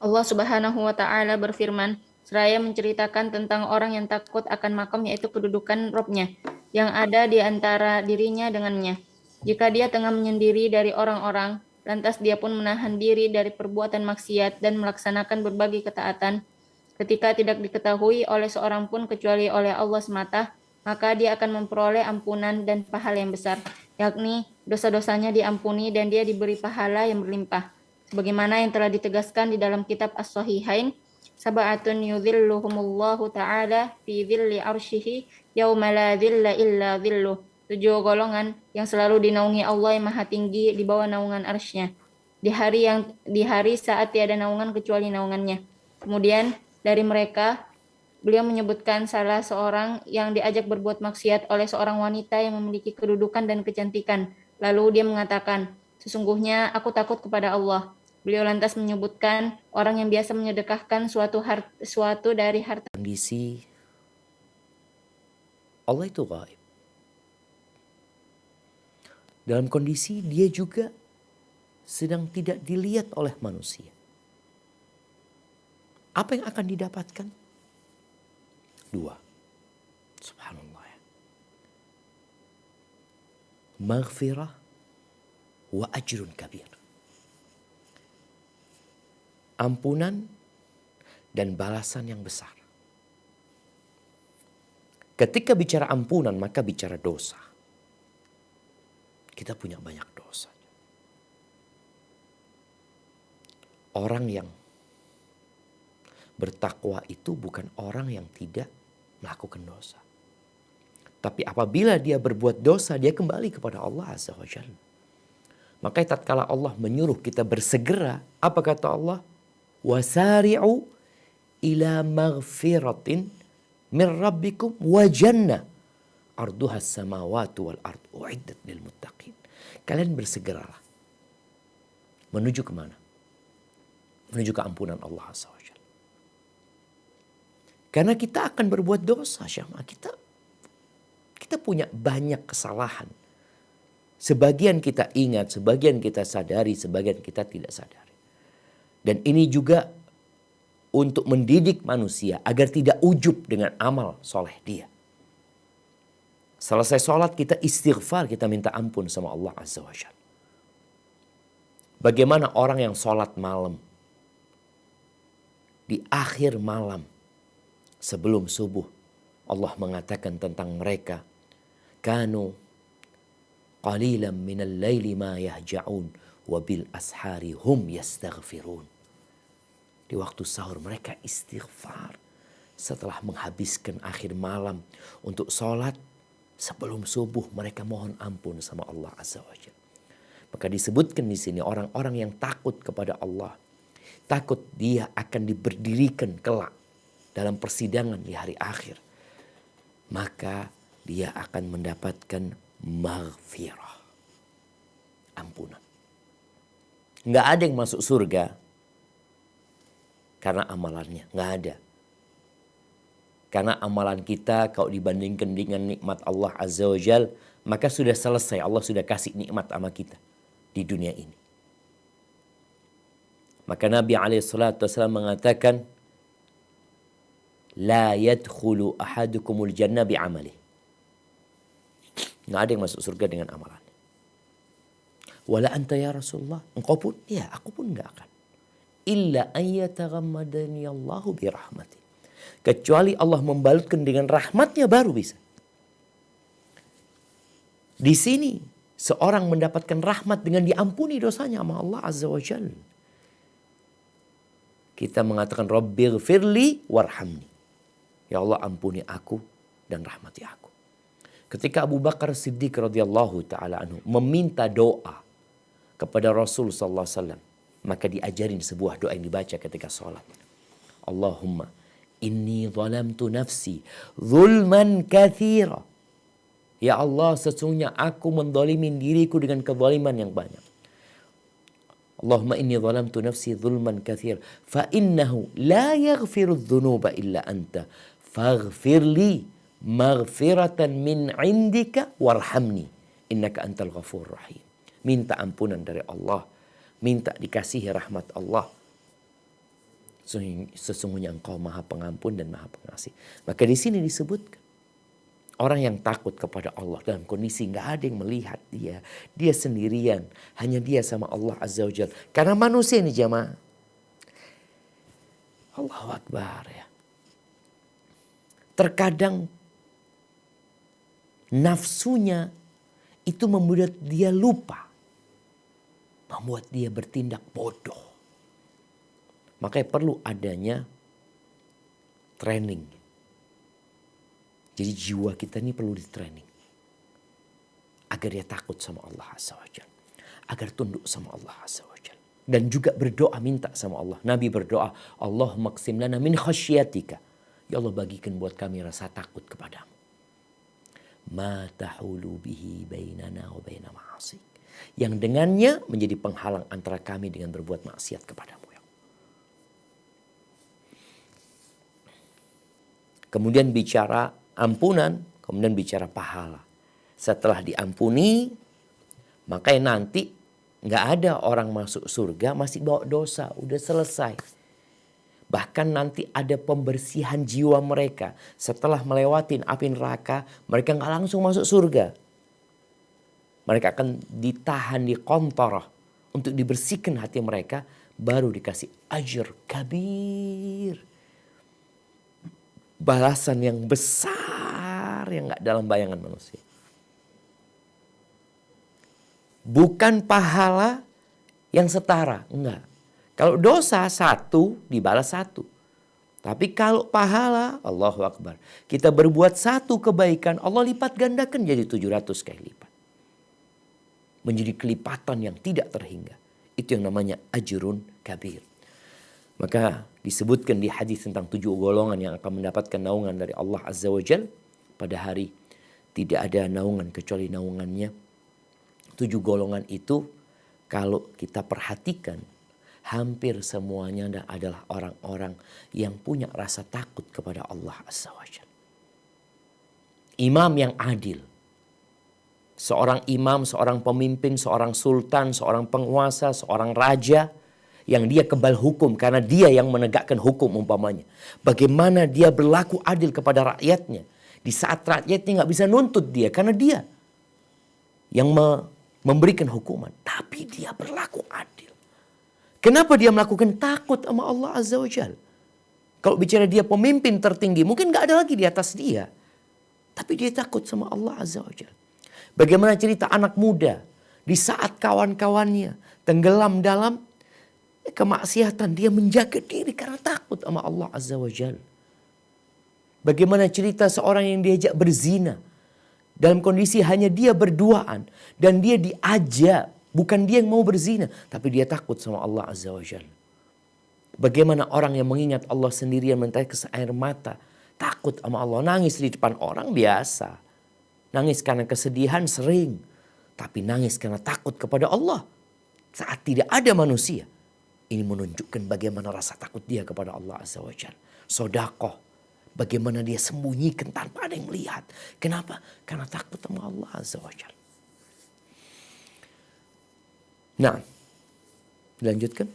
Allah Subhanahu wa taala berfirman, seraya menceritakan tentang orang yang takut akan makam, yaitu kedudukan Robnya yang ada di antara dirinya dengannya. Jika dia tengah menyendiri dari orang-orang, lantas dia pun menahan diri dari perbuatan maksiat dan melaksanakan berbagai ketaatan, ketika tidak diketahui oleh seorang pun kecuali oleh Allah semata, maka dia akan memperoleh ampunan dan pahala yang besar, yakni dosa-dosanya diampuni dan dia diberi pahala yang berlimpah. Sebagaimana yang telah ditegaskan di dalam kitab As-Sahihain, sab'atun yudhilluhumullahu ta'ala fi dhilli arsyihi yauma la dhilla illa dhilluh. 7 golongan yang selalu dinaungi Allah yang maha tinggi di bawah naungan arsy-Nya. Di hari saat tiada naungan kecuali naungannya. Kemudian dari mereka beliau menyebutkan salah seorang yang diajak berbuat maksiat oleh seorang wanita yang memiliki kedudukan dan kecantikan. Lalu dia mengatakan, sesungguhnya aku takut kepada Allah. Beliau lantas menyebutkan orang yang biasa menyedekahkan suatu dari harta. Kondisi Allah itu gaib. Dalam kondisi dia juga sedang tidak dilihat oleh manusia. Apa yang akan didapatkan? 2. Subhanallah. Maghfirah wa ajrun kabir. Ampunan dan balasan yang besar. Ketika bicara ampunan maka bicara dosa. Kita punya banyak dosa. Orang yang bertakwa itu bukan orang yang tidak melakukan dosa. Tapi apabila dia berbuat dosa, dia kembali kepada Allah Azza wa Jalla. Maka tatkala Allah menyuruh kita bersegera, apa kata Allah? Wasari'u ila maghfiratin min rabbikum wa jannah arduha samawati wal ardu uiddat lil muttaqin. Kalian bersegeralah. Menuju kemana? Menuju ke ampunan Allah Azza wa Jalla. Karena kita akan berbuat dosa, Syama. Kita punya banyak kesalahan. Sebagian kita ingat, sebagian kita sadari, sebagian kita tidak sadari. Dan ini juga untuk mendidik manusia agar tidak ujub dengan amal soleh dia. Selesai sholat kita istighfar, kita minta ampun sama Allah Azza wa Jalla. Bagaimana orang yang sholat malam, di akhir malam, sebelum subuh, Allah mengatakan tentang mereka, kanu qalilan minal laili ma yahja'un wa bil ashari hum yastaghfirun. Di waktu sahur mereka istighfar setelah menghabiskan akhir malam untuk sholat. Sebelum subuh mereka mohon ampun sama Allah Azza wa Jalla. Maka disebutkan di sini orang-orang yang takut kepada Allah, takut dia akan diberdirikan kelak dalam persidangan di hari akhir, maka dia akan mendapatkan maghfirah, ampunan. Nggak ada yang masuk surga karena amalannya, nggak ada. Karena amalan kita kalau dibandingkan dengan nikmat Allah Azza wa Jal, maka sudah selesai. Allah sudah kasih nikmat sama kita di dunia ini. Maka Nabi SAW mengatakan, La yadkhulu ahadukumul jannah bi'amalih. Nggak ada yang masuk surga dengan amalan. Wala anta ya Rasulullah. Engkau pun? Ya, aku pun nggak akan. Illa an yataghammadani Allahu birahmati. Kecuali Allah membalutkan dengan rahmatnya baru bisa. Di sini seorang mendapatkan rahmat dengan diampuni dosanya sama Allah Azza wa Jalla. Kita mengatakan Rabbighfirli warhamni. Ya Allah ampuni aku dan rahmati aku. Ketika Abu Bakar Siddiq radhiyallahu taala anhu meminta doa kepada Rasul sallallahu alaihi wasallam, maka diajarin sebuah doa yang dibaca ketika sholat. Allahumma inni zalamtu nafsi zulman katsira. Ya Allah, sesungguhnya aku mendolimin diriku dengan kezaliman yang banyak. Allahumma inni zalamtu nafsi zulman katsira fa innahu la yaghfiru dzunuba illa anta faghfirli maghfiratan min indika warhamni innaka antal ghafurur rahim. Minta ampunan dari Allah, minta dikasihi rahmat Allah. Sesungguhnya engkau maha pengampun dan maha pengasih. Maka di sini disebutkan orang yang takut kepada Allah dalam kondisi nggak ada yang melihat dia, dia sendirian, hanya dia sama Allah Azza wa Jalla. Karena manusia ini jamaah, Allahu Akbar ya. Terkadang nafsunya itu membuat dia lupa, membuat dia bertindak bodoh. Makanya perlu adanya training. Jadi jiwa kita ini perlu di-training. Agar dia takut sama Allah Azza wa Jalla. Agar tunduk sama Allah Azza wa Jalla. Dan juga berdoa minta sama Allah. Nabi berdoa, Allah maqsim lana min khasyiatika. Ya Allah bagikan buat kami rasa takut kepadamu. Ma tahulu bihi bainana wa baina ma'asik. Yang dengannya menjadi penghalang antara kami dengan berbuat maksiat kepadamu. Kemudian bicara ampunan, kemudian bicara pahala. Setelah diampuni, makanya nanti nggak ada orang masuk surga masih bawa dosa, udah selesai. Bahkan nanti ada pembersihan jiwa mereka. Setelah melewatin api neraka, mereka nggak langsung masuk surga. Mereka akan ditahan di qantarah untuk dibersihkan hati mereka, baru dikasih ajr kabir. Balasan yang besar yang gak dalam bayangan manusia. Bukan pahala yang setara, enggak. Kalau dosa satu dibalas satu. Tapi kalau pahala, Allahu Akbar. Kita berbuat satu kebaikan, Allah lipat gandakan jadi 700 kali lipat. Menjadi kelipatan yang tidak terhingga. Itu yang namanya ajrun kabir. Maka disebutkan di hadis tentang 7 golongan yang akan mendapatkan naungan dari Allah Azza wa Jal. Pada hari tidak ada naungan kecuali naungannya. 7 golongan itu kalau kita perhatikan hampir semuanya adalah orang-orang yang punya rasa takut kepada Allah Azza wa Jal. Imam yang adil. Seorang imam, seorang pemimpin, seorang sultan, seorang penguasa, seorang raja yang dia kebal hukum karena dia yang menegakkan hukum umpamanya. Bagaimana dia berlaku adil kepada rakyatnya. Di saat rakyatnya gak bisa nuntut dia karena dia yang memberikan hukuman. Tapi dia berlaku adil. Kenapa dia melakukan takut sama Allah Azza wa Jal? Kalau bicara dia pemimpin tertinggi mungkin gak ada lagi di atas dia. Tapi dia takut sama Allah Azza wa Jal. Bagaimana cerita anak muda di saat kawan-kawannya tenggelam dalam kemaksiatan, dia menjaga diri karena takut sama Allah Azza wa Jalla. Bagaimana cerita seorang yang diajak berzina dalam kondisi hanya dia berduaan dan dia diajak, bukan dia yang mau berzina, tapi dia takut sama Allah Azza wa Jalla. Bagaimana orang yang mengingat Allah sendirian meneteskan air mata, takut sama Allah, nangis di depan orang biasa. Nangis karena kesedihan sering, tapi nangis karena takut kepada Allah saat tidak ada manusia. Ini menunjukkan bagaimana rasa takut dia kepada Allah Azza wa Jalla. Sodakoh, Bagaimana dia sembunyikan tanpa ada yang melihat. Kenapa? Karena takut sama Allah Azza wa Jalla. Nah, dilanjutkan.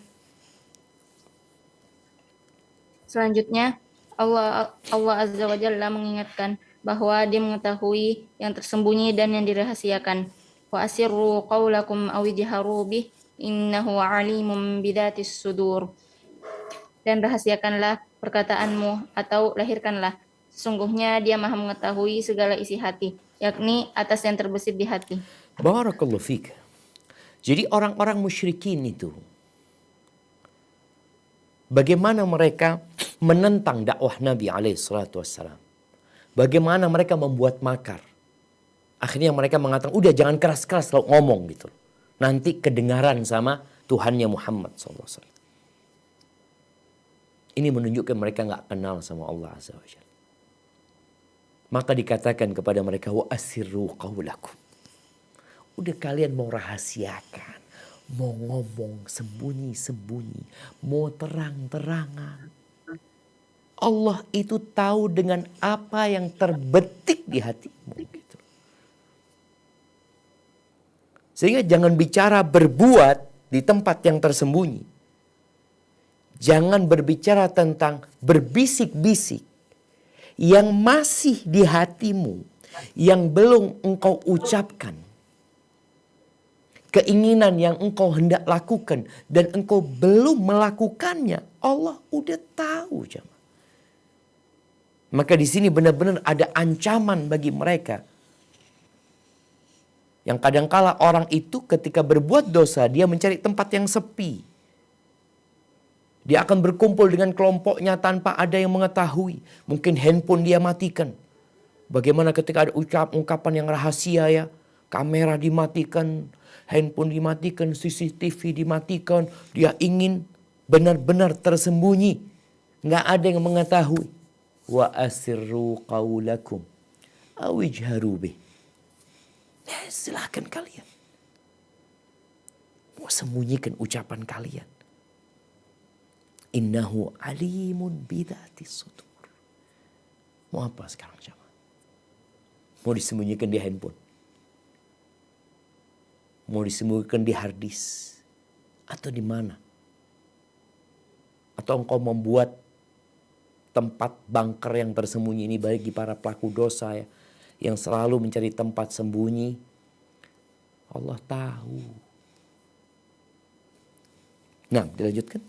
Selanjutnya, Allah Azza wa Jalla mengingatkan bahwa Dia mengetahui yang tersembunyi dan yang dirahasiakan. Wa asirru qawlakum aw ijharu bih innahu alimun bidatis sudur. Dan rahasiakanlah perkataanmu atau lahirkanlah. Sesungguhnya Dia Maha mengetahui segala isi hati, yakni atas yang terbesit di hati. Barakallahu fik. Jadi orang-orang musyrikin itu, bagaimana mereka menentang dakwah Nabi SAW. Bagaimana mereka membuat makar. Akhirnya mereka mengatakan, udah jangan keras-keras kalau ngomong gitu. Nanti kedengaran sama Tuhannya Muhammad SAW. Ini menunjukkan mereka gak kenal sama Allah Azza wa Jalla. Maka dikatakan kepada mereka, wa asirru qawlakum. Udah kalian mau rahasiakan, mau ngomong sembunyi-sembunyi, mau terang-terangan. Allah itu tahu dengan apa yang terbetik di hatimu. Gitu. Sehingga jangan bicara berbuat di tempat yang tersembunyi. Jangan berbicara tentang berbisik-bisik yang masih di hatimu, yang belum engkau ucapkan. Keinginan yang engkau hendak lakukan dan engkau belum melakukannya, Allah udah tahu, jemaah. Maka di sini benar-benar ada ancaman bagi mereka. Yang kadangkala orang itu ketika berbuat dosa, dia mencari tempat yang sepi. Dia akan berkumpul dengan kelompoknya tanpa ada yang mengetahui. Mungkin handphone dia matikan. Bagaimana ketika ada ungkapan yang rahasia ya. Kamera dimatikan, handphone dimatikan, CCTV dimatikan. Dia ingin benar-benar tersembunyi. Nggak ada yang mengetahui. Wa asirru qawlakum awijharu bih. Silahkan kalian. Mau sembunyikan ucapan kalian. Innahu alimun bidatis sudur. Mau apa sekarang jemaah? Mau disembunyikan di handphone? Mau disembunyikan di hard disk? Atau di mana? Atau engkau membuat tempat bunker yang tersembunyi ini bagi para pelaku dosa ya, yang selalu mencari tempat sembunyi. Allah tahu. Nah, dilanjutkan.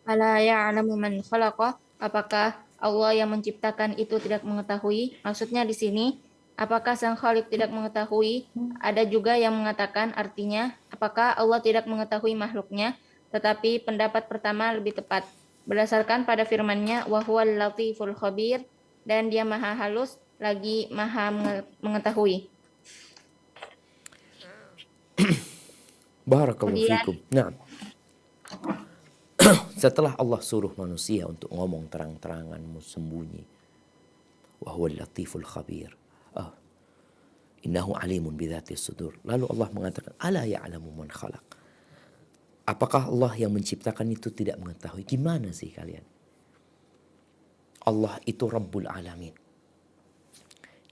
Ala ya'lamu man khalaqa? Apakah Allah yang menciptakan itu tidak mengetahui? Maksudnya di sini, apakah Sang Khalik tidak mengetahui? Ada juga yang mengatakan artinya, apakah Allah tidak mengetahui makhluknya? Tetapi pendapat pertama lebih tepat. Berdasarkan pada firman-Nya, wa huwal latiful khabir, dan Dia Maha halus lagi Maha mengetahui. Barakallahu fikum. Nah, setelah Allah suruh manusia untuk ngomong terang-terangan, mau sembunyi. Wa huwal latiful khabir. Innahu alimun bidzatis sudur. Lalu Allah mengatakan, ala ya'lamu man khalaq. Apakah Allah yang menciptakan itu tidak mengetahui? Gimana sih kalian? Allah itu Rabbul Alamin.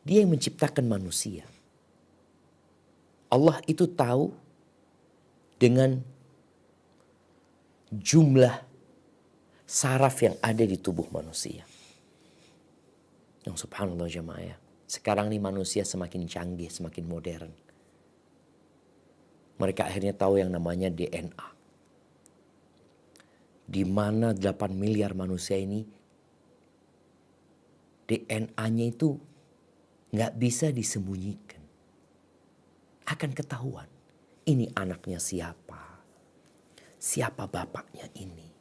Dia yang menciptakan manusia. Allah itu tahu dengan jumlah saraf yang ada di tubuh manusia. Yang subhanallah jemaah ya. Sekarang ini manusia semakin canggih, semakin modern. Mereka akhirnya tahu yang namanya DNA. Di mana 8 miliar manusia ini DNA-nya itu nggak bisa disembunyikan. Akan ketahuan. Ini anaknya siapa? Siapa bapaknya ini?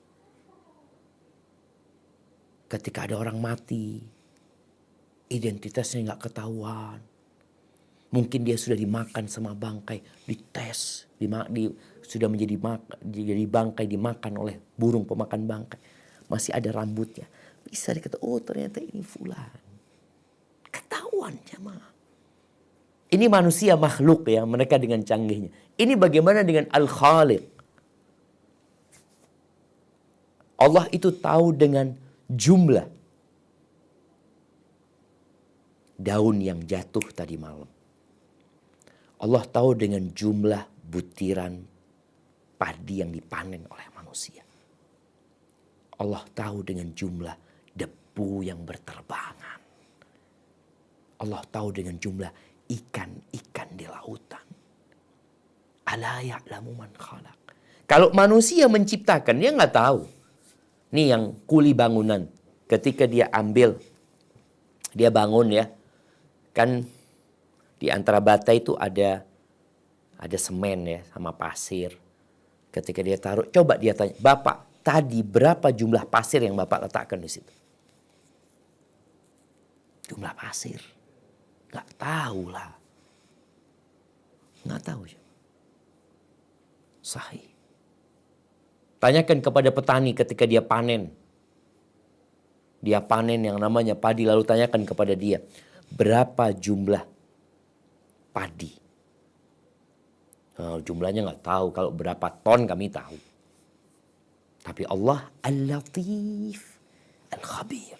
Ketika ada orang mati, identitasnya nggak ketahuan. Mungkin dia sudah dimakan sama bangkai, dites, sudah jadi bangkai dimakan oleh burung pemakan bangkai. Masih ada rambutnya. Bisa dikatakan, oh ternyata ini fulan. Ketahuan jemaah. Ini manusia makhluk ya, mereka dengan canggihnya. Ini bagaimana dengan Al-Khaliq? Allah itu tahu dengan jumlah daun yang jatuh tadi malam. Allah tahu dengan jumlah butiran padi yang dipanen oleh manusia. Allah tahu dengan jumlah debu yang berterbangan. Allah tahu dengan jumlah ikan-ikan di lautan. Ala ya'lamu man khalaq. Kalau manusia menciptakan, dia nggak tahu. Nih yang kuli bangunan. Ketika dia ambil, dia bangun ya. Kan di antara bata itu ada semen ya sama pasir. Ketika dia taruh, coba dia tanya, Bapak, tadi berapa jumlah pasir yang Bapak letakkan di situ? Jumlah pasir. Nggak tahu lah. Nggak tahu. Sahih. Tanyakan kepada petani ketika dia panen. Dia panen yang namanya padi, lalu tanyakan kepada dia, berapa jumlah padi? Jumlahnya nggak tahu, kalau berapa ton kami tahu. Tapi Allah Al-Latif Al-Khabir.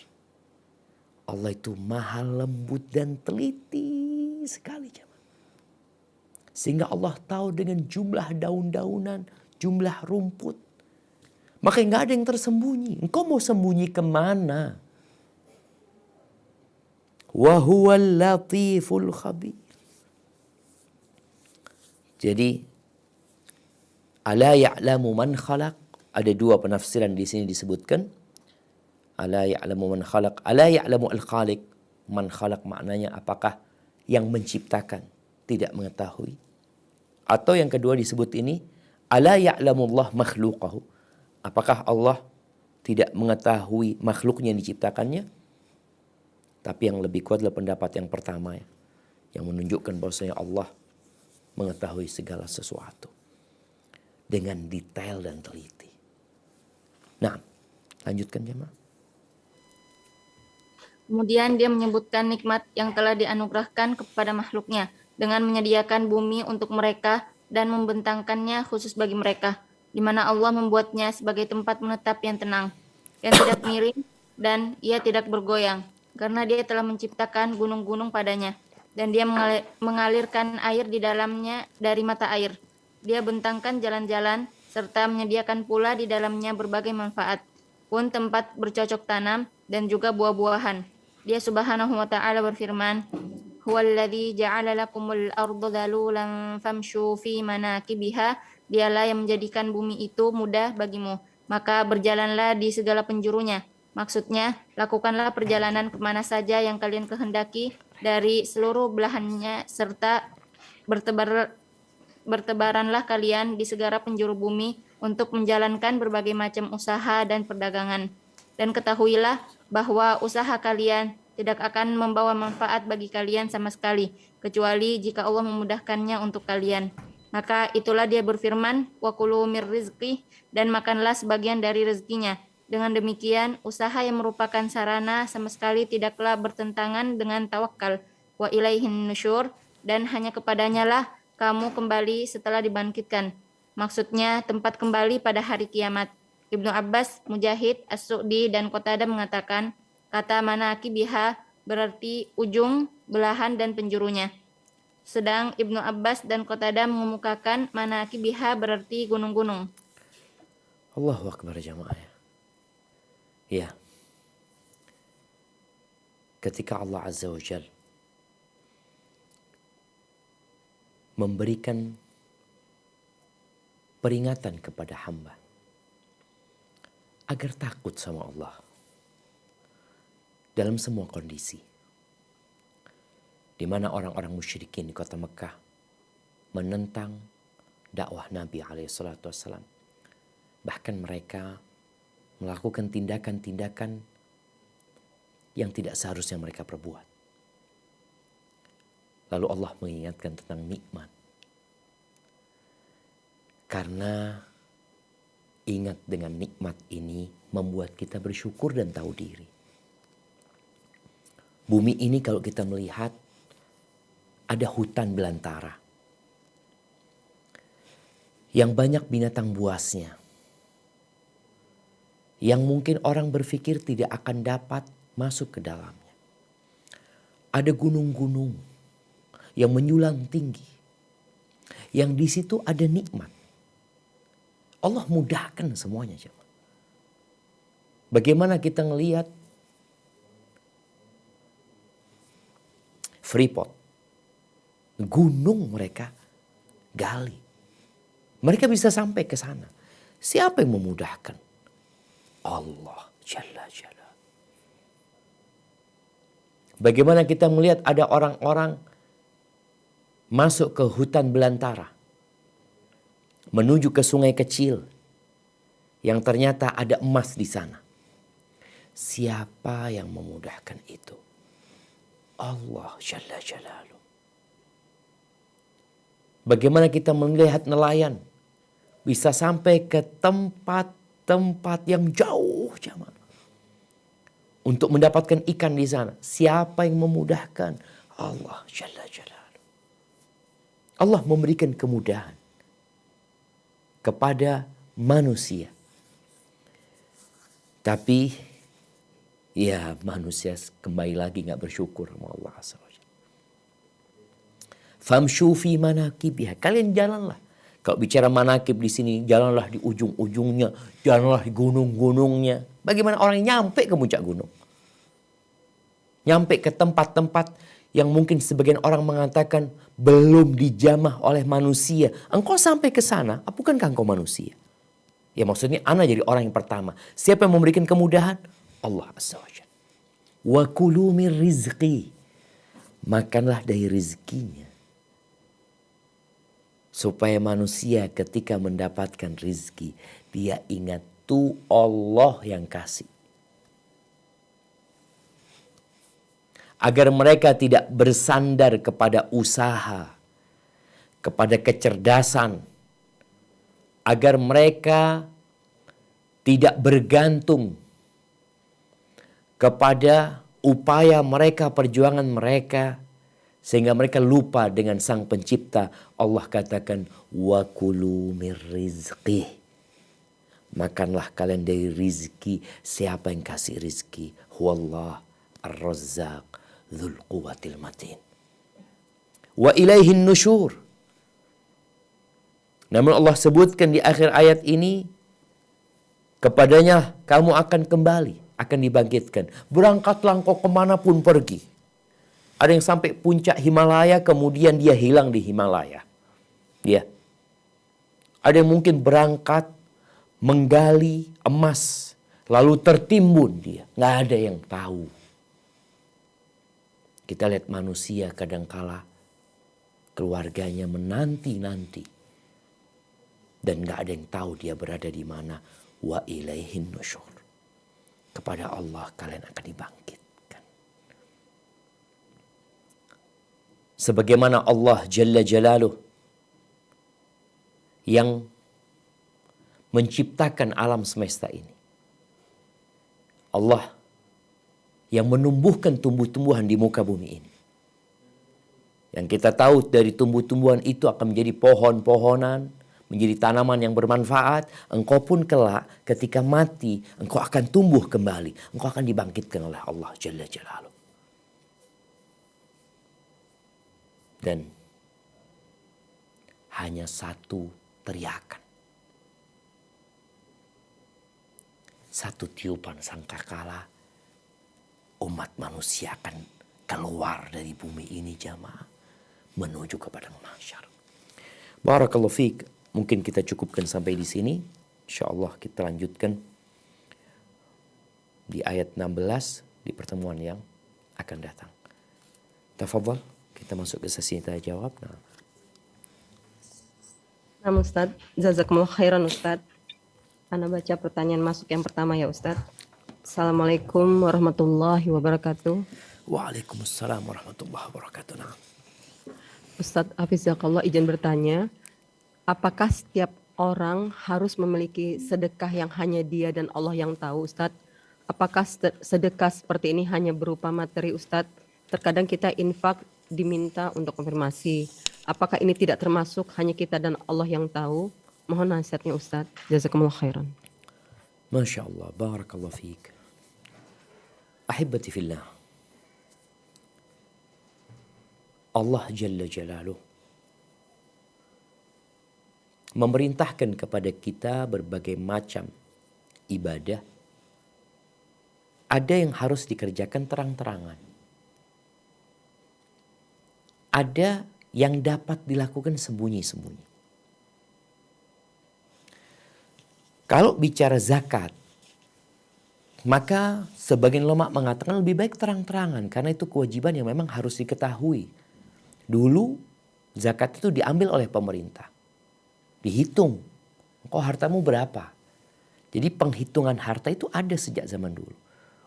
Allah itu maha lembut dan teliti sekali. Sehingga Allah tahu dengan jumlah daun-daunan, jumlah rumput. Makanya nggak ada yang tersembunyi. Engkau mau sembunyi kemana? Wa huwal latiful khabir. Jadi ala ya'lamu man khalaq. Ada dua penafsiran di sini disebutkan. Ala ya'lamu man khalaq. Ala ya'lamu al-khaliq. Man khalaq maknanya apakah yang menciptakan tidak mengetahui. Atau yang kedua disebut ini, ala ya'lamu Allah makhluqahu. Apakah Allah tidak mengetahui makhluknya yang diciptakannya? Tapi yang lebih kuat adalah pendapat yang pertama ya, yang menunjukkan bahwasanya Allah mengetahui segala sesuatu dengan detail dan teliti. Nah, lanjutkan jemaah. Kemudian dia menyebutkan nikmat yang telah dianugerahkan kepada makhluknya dengan menyediakan bumi untuk mereka dan membentangkannya khusus bagi mereka, di mana Allah membuatnya sebagai tempat menetap yang tenang, yang tidak miring dan ia tidak bergoyang, karena dia telah menciptakan gunung-gunung padanya, dan dia mengalirkan air di dalamnya dari mata air. Dia bentangkan jalan-jalan, serta menyediakan pula di dalamnya berbagai manfaat, pun tempat bercocok tanam dan juga buah-buahan. Dia Subhanahu wa ta'ala berfirman, Huwallazi ja'ala lakumul arda dalulan famshu fi manakibiha. Dialah yang menjadikan bumi itu mudah bagimu, maka berjalanlah di segala penjurunya. Maksudnya, lakukanlah perjalanan kemana saja yang kalian kehendaki dari seluruh belahannya, serta bertebaranlah kalian di segala penjuru bumi untuk menjalankan berbagai macam usaha dan perdagangan. Dan ketahuilah bahwa usaha kalian tidak akan membawa manfaat bagi kalian sama sekali, kecuali jika Allah memudahkannya untuk kalian. Maka itulah dia berfirman, wa kulu mir rizqih, dan makanlah sebagian dari rezekinya. Dengan demikian, usaha yang merupakan sarana sama sekali tidaklah bertentangan dengan tawakal. Wa ilaihin nusyur, dan hanya kepadanya lah kamu kembali setelah dibangkitkan. Maksudnya tempat kembali pada hari kiamat. Ibnu Abbas, Mujahid, As-Su'di, dan Qatadah mengatakan, kata manakibiha berarti ujung, belahan, dan penjurunya. Sedang Ibnu Abbas dan Qatadah mengemukakan manakibiha berarti gunung-gunung. Allahu Akbar jamaah. Ya. Ketika Allah Azza wa Jal memberikan peringatan kepada hamba agar takut sama Allah dalam semua kondisi, di mana orang-orang musyrikin di kota Mekah menentang dakwah Nabi SAW. Bahkan mereka melakukan tindakan-tindakan yang tidak seharusnya mereka perbuat. Lalu Allah mengingatkan tentang nikmat. Karena ingat dengan nikmat ini membuat kita bersyukur dan tahu diri. Bumi ini kalau kita melihat ada hutan belantara yang banyak binatang buasnya, yang mungkin orang berpikir tidak akan dapat masuk ke dalamnya. Ada gunung-gunung yang menyulang tinggi, yang di situ ada nikmat. Allah mudahkan semuanya. Bagaimana kita ngelihat Freeport, gunung mereka gali, mereka bisa sampai ke sana. Siapa yang memudahkan? Allah Jalla Jalla. Bagaimana kita melihat ada orang-orang masuk ke hutan belantara, menuju ke sungai kecil yang ternyata ada emas di sana. Siapa yang memudahkan itu? Allah Jalla Jalaluh. Bagaimana kita melihat nelayan bisa sampai ke tempat-tempat yang jauh jamaah untuk mendapatkan ikan di sana. Siapa yang memudahkan? Allah Jalla Jalaluh. Allah memberikan kemudahan kepada manusia. Tapi ya manusia kembali lagi gak bersyukur sama Allah SWT. Famshu fi manakibiha. Kalian jalanlah. Kalau bicara manakib di sini, jalanlah di ujung-ujungnya, jalanlah di gunung-gunungnya. Bagaimana orang nyampe ke puncak gunung? Nyampe ke tempat-tempat yang mungkin sebagian orang mengatakan belum dijamah oleh manusia. Engkau sampai ke sana, bukankah engkau manusia? Ya maksudnya ana jadi orang yang pertama. Siapa yang memberikan kemudahan? Allah Azza wa Jalla. Wa kulu min rizqi. Makanlah dari rizkinya. Supaya manusia ketika mendapatkan rizki, dia ingat tuh Allah yang kasih. Agar mereka tidak bersandar kepada usaha, kepada kecerdasan. Agar mereka tidak bergantung kepada upaya mereka, perjuangan mereka. Sehingga mereka lupa dengan sang pencipta. Allah katakan, wa kulu mir rizqih. Makanlah kalian dari rizki. Siapa yang kasih rizki? Huwallah ar-razzaq dzul quwwatil matin. Wa ilaihin nusyur. Namun Allah sebutkan di akhir ayat ini, kepadanya kamu akan kembali, akan dibangkitkan. Berangkatlah engkau kemanapun pergi. Ada yang sampai puncak Himalaya, kemudian dia hilang di Himalaya. Ya. Ada yang mungkin berangkat menggali emas, lalu tertimbun dia. Nggak ada yang tahu. Kita lihat manusia kadangkala keluarganya menanti-nanti. Dan nggak ada yang tahu dia berada di mana. Wa ilaihin nusyur. Kepada Allah kalian akan dibangkit. Sebagaimana Allah Jalla Jalaluh yang menciptakan alam semesta ini. Allah yang menumbuhkan tumbuh-tumbuhan di muka bumi ini. Yang kita tahu dari tumbuh-tumbuhan itu akan menjadi pohon-pohonan, menjadi tanaman yang bermanfaat. Engkau pun kelak ketika mati, engkau akan tumbuh kembali. Engkau akan dibangkitkan oleh Allah Jalla Jalaluh. Dan hanya satu teriakan. Satu tiupan sangkakala umat manusia akan keluar dari bumi ini jamaah menuju kepada mahsyar. Barakallahu fiik. Mungkin kita cukupkan sampai di sini. Insyaallah kita lanjutkan di ayat 16 di pertemuan yang akan datang. Tafadhal. Kita masuk ke sesi tanya jawab. Nah, Ustaz, jazakumullah khairan Ustaz. Ana baca pertanyaan masuk yang pertama ya Ustaz. Assalamualaikum warahmatullahi wabarakatuh. Waalaikumsalam warahmatullahi wabarakatuh. Nah. Ustaz Hafizakallah izin bertanya, apakah setiap orang harus memiliki sedekah yang hanya dia dan Allah yang tahu Ustaz? Apakah sedekah seperti ini hanya berupa materi Ustaz? Terkadang kita infak diminta untuk konfirmasi. Apakah ini tidak termasuk hanya kita dan Allah yang tahu? Mohon nasihatnya Ustaz. Jazakumullah khairan. Masya Allah, barakallahu fiik. Ahibati fillah. Allah Jalla Jalaluh memerintahkan kepada kita berbagai macam ibadah. Ada yang harus dikerjakan terang-terangan. Ada yang dapat dilakukan sembunyi-sembunyi. Kalau bicara zakat, maka sebagian ulama mengatakan lebih baik terang-terangan karena itu kewajiban yang memang harus diketahui. Dulu zakat itu diambil oleh pemerintah. Dihitung, engkau hartamu berapa. Jadi penghitungan harta itu ada sejak zaman dulu.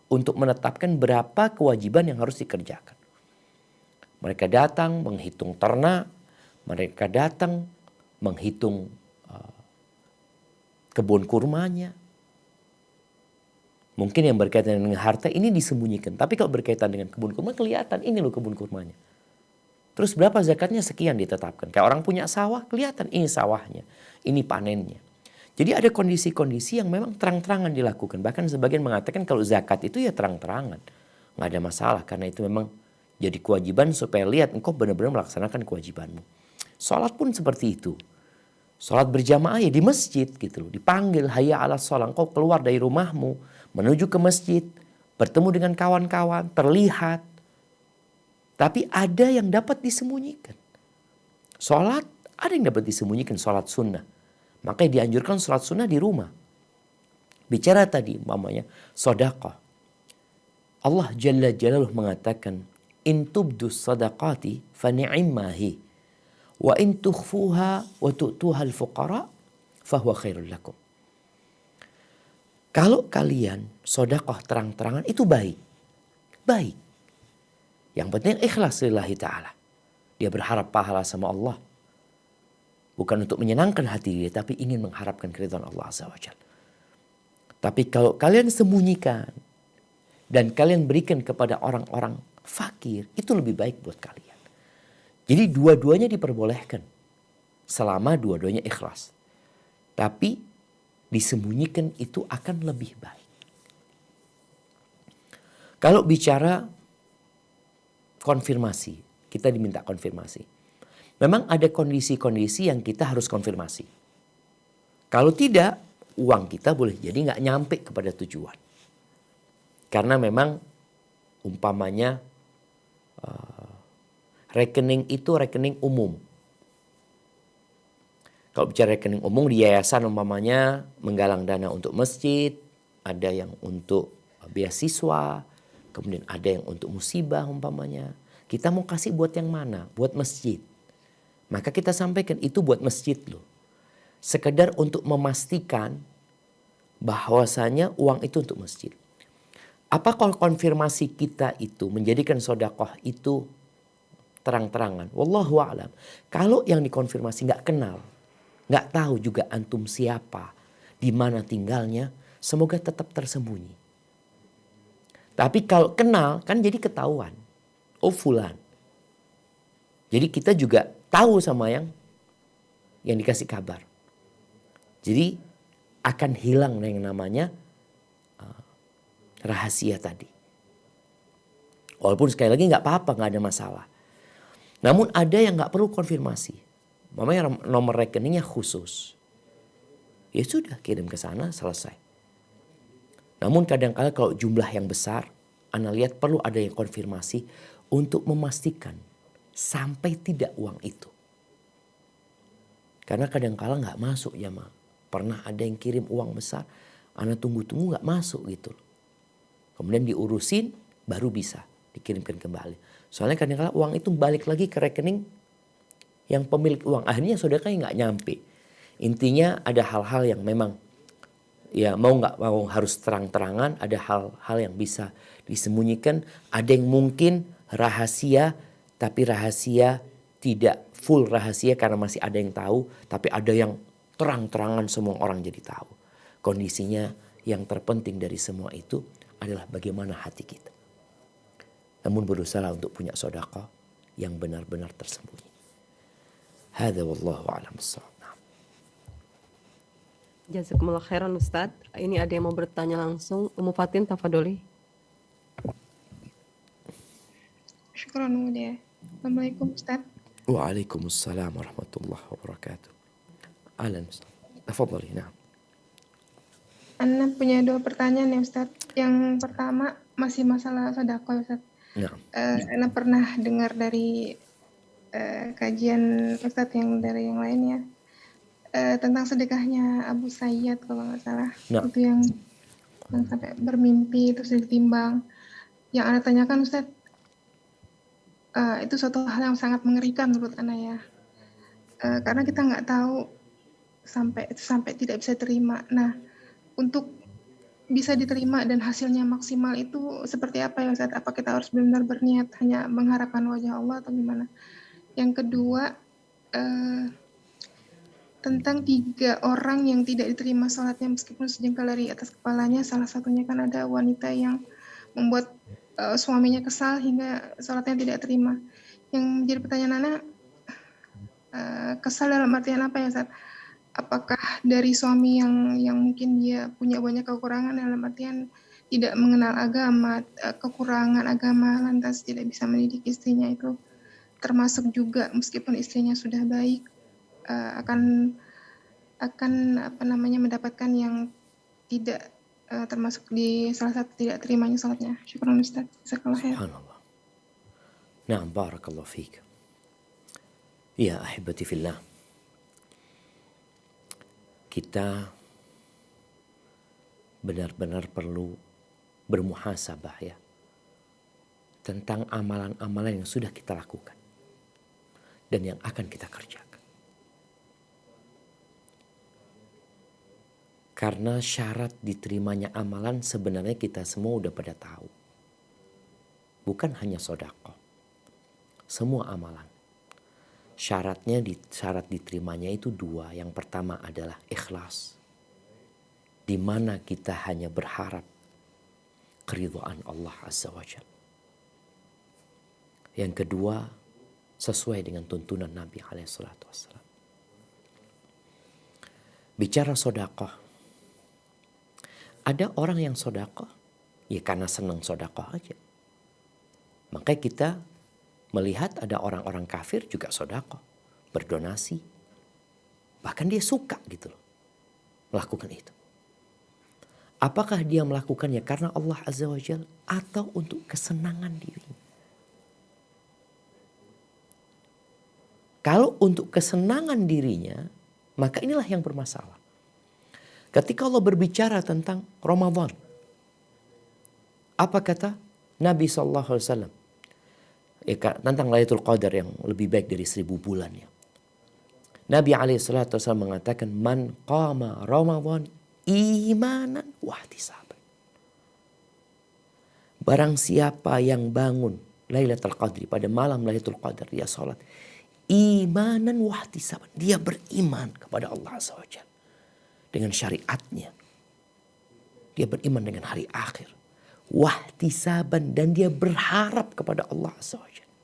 Untuk menetapkan berapa kewajiban yang harus dikerjakan. Mereka datang menghitung ternak, mereka datang menghitung kebun kurmanya. Mungkin yang berkaitan dengan harta ini disembunyikan. Tapi kalau berkaitan dengan kebun kurma kelihatan ini loh kebun kurmanya. Terus berapa zakatnya sekian ditetapkan. Kayak orang punya sawah kelihatan ini sawahnya. Ini panennya. Jadi ada kondisi-kondisi yang memang terang-terangan dilakukan. Bahkan sebagian mengatakan kalau zakat itu ya terang-terangan. Nggak ada masalah karena itu memang jadi kewajiban supaya lihat engkau benar-benar melaksanakan kewajibanmu. Sholat pun seperti itu. Sholat berjamaah ya di masjid gitu loh. Dipanggil hayya ala sholat. Engkau keluar dari rumahmu menuju ke masjid. Bertemu dengan kawan-kawan. Terlihat. Tapi ada yang dapat disembunyikan. Sholat ada yang dapat disembunyikan. Sholat sunnah. Makanya dianjurkan sholat sunnah di rumah. Bicara tadi umpamanya sedekah. Allah Jalla Jalaluhu mengatakan in tubdus sadaqati fa ni'immahi. Wa in tukhfuha wa tu'tuha al-fuqara fahuwa khairul lakum. Kalau kalian sedekah terang-terangan itu baik. Baik. Yang penting ikhlas lillahi ta'ala. Dia berharap pahala sama Allah. Bukan untuk menyenangkan hati dia, tapi ingin mengharapkan keridhaan Allah Azza wa Jalla. Tapi kalau kalian sembunyikan dan kalian berikan kepada orang-orang fakir, itu lebih baik buat kalian. Jadi dua-duanya diperbolehkan selama dua-duanya ikhlas. Tapi disembunyikan itu akan lebih baik. Kalau bicara konfirmasi, kita diminta konfirmasi. Memang ada kondisi-kondisi yang kita harus konfirmasi. Kalau tidak, uang kita boleh jadi nggak nyampe kepada tujuan. Karena memang umpamanya rekening itu rekening umum. Kalau bicara rekening umum di yayasan umpamanya menggalang dana untuk masjid, ada yang untuk beasiswa, kemudian ada yang untuk musibah umpamanya. Kita mau kasih buat yang mana? Buat masjid. Maka kita sampaikan itu buat masjid loh. Sekedar untuk memastikan bahwasanya uang itu untuk masjid. Apa kalau konfirmasi kita itu menjadikan sedekah itu terang-terangan? Wallahu a'lam. Kalau yang dikonfirmasi nggak kenal, nggak tahu juga antum siapa, di mana tinggalnya, semoga tetap tersembunyi. Tapi kalau kenal kan jadi ketahuan. Oh fulan. Jadi kita juga tahu sama yang dikasih kabar. Jadi akan hilang yang namanya rahasia tadi. Walaupun sekali lagi nggak apa-apa, nggak ada masalah. Namun ada yang nggak perlu konfirmasi. Mamanya nomor rekeningnya khusus. Ya sudah kirim ke sana selesai. Namun kadang-kala kalau jumlah yang besar, Anda lihat perlu ada yang konfirmasi untuk memastikan sampai tidak uang itu. Karena kadang-kala nggak masuk ya ma. Pernah ada yang kirim uang besar, Anda tunggu-tunggu nggak masuk gitu. Kemudian diurusin baru bisa dikirimkan kembali. Soalnya kadang-kala uang itu balik lagi ke rekening yang pemilik uang. Akhirnya sedekahnya nggak nyampe. Intinya ada hal-hal yang memang ya mau nggak mau harus terang-terangan. Ada hal-hal yang bisa disembunyikan. Ada yang mungkin rahasia, tapi rahasia tidak full rahasia karena masih ada yang tahu. Tapi ada yang terang-terangan semua orang jadi tahu. Kondisinya yang terpenting dari semua itu adalah bagaimana hati kita. Namun berusaha untuk punya sedekah yang benar-benar tersembunyi. Hadza wallahu a'lam bissawab. Jazakumullah khairan Ustadz. Ini ada yang mau bertanya langsung. Umu Fatin, tafadoli. Syukran mulia. Assalamualaikum Ustaz. Waalaikumsalam warahmatullahi wabarakatuh. Ahlan Ustaz. Tafadhali, na'am. Ana punya 2 pertanyaan ya Ustaz. Yang pertama masih masalah sedekah Ustaz. Na'am. Ana pernah dengar dari kajian Ustaz yang dari yang lainnya tentang sedekahnya Abu Sayyad kalau nggak salah. Nah. Itu yang sampai bermimpi terus ditimbang. Yang Ana tanyakan Ustaz, itu suatu hal yang sangat mengerikan menurut Ana ya. Karena kita nggak tahu sampai tidak bisa terima. Nah, untuk bisa diterima dan hasilnya maksimal itu seperti apa ya Ustaz? Apa kita harus benar-benar berniat hanya mengharapkan wajah Allah atau gimana? Yang kedua, tentang 3 orang yang tidak diterima sholatnya meskipun sejengkal dari atas kepalanya. Salah satunya kan ada wanita yang membuat suaminya kesal hingga sholatnya tidak terima. Yang menjadi pertanyaan Nana, kesal dalam artian apa ya Ustaz? Apakah dari suami yang mungkin dia punya banyak kekurangan dalam artian tidak mengenal agama, kekurangan agama lantas tidak bisa mendidik istrinya, itu termasuk juga meskipun istrinya sudah baik akan mendapatkan yang tidak termasuk di salah satu tidak terimanya salatnya. Syukran Ustaz. Jazakallah khair. Subhanallah. Na'am, barakallahu fiik. Ya ahibati fillah. Kita benar-benar perlu bermuhasabah ya tentang amalan-amalan yang sudah kita lakukan dan yang akan kita kerjakan. Karena syarat diterimanya amalan sebenarnya kita semua udah pada tahu. Bukan hanya sedekah. Semua amalan. Syarat diterimanya itu 2. Yang pertama adalah ikhlas. Di mana kita hanya berharap keridhaan Allah Azza wa Jalla. Yang kedua, sesuai dengan tuntunan Nabi SAW. Bicara sedekah. Ada orang yang sedekah ya karena senang sedekah aja. Makanya kita melihat ada orang-orang kafir juga sedekah, berdonasi. Bahkan dia suka gitu loh melakukan itu. Apakah dia melakukannya karena Allah Azza wa Jalla atau untuk kesenangan dirinya? Kalau untuk kesenangan dirinya, maka inilah yang bermasalah. Ketika Allah berbicara tentang Ramadan, apa kata Nabi SAW? Tentang Lailatul Qadar yang lebih baik dari 1000 bulan ya. Nabi SAW mengatakan, Man qama Ramadan imanan wahtisaban. Barang siapa yang bangun Lailatul Qadri pada malam Lailatul Qadar, dia salat imanan wahtisaban. Dia beriman kepada Allah Azza wa Jalla dengan syariatnya. Dia beriman dengan hari akhir. Wahtisaban, dan dia berharap kepada Allah Azza wa Jalla.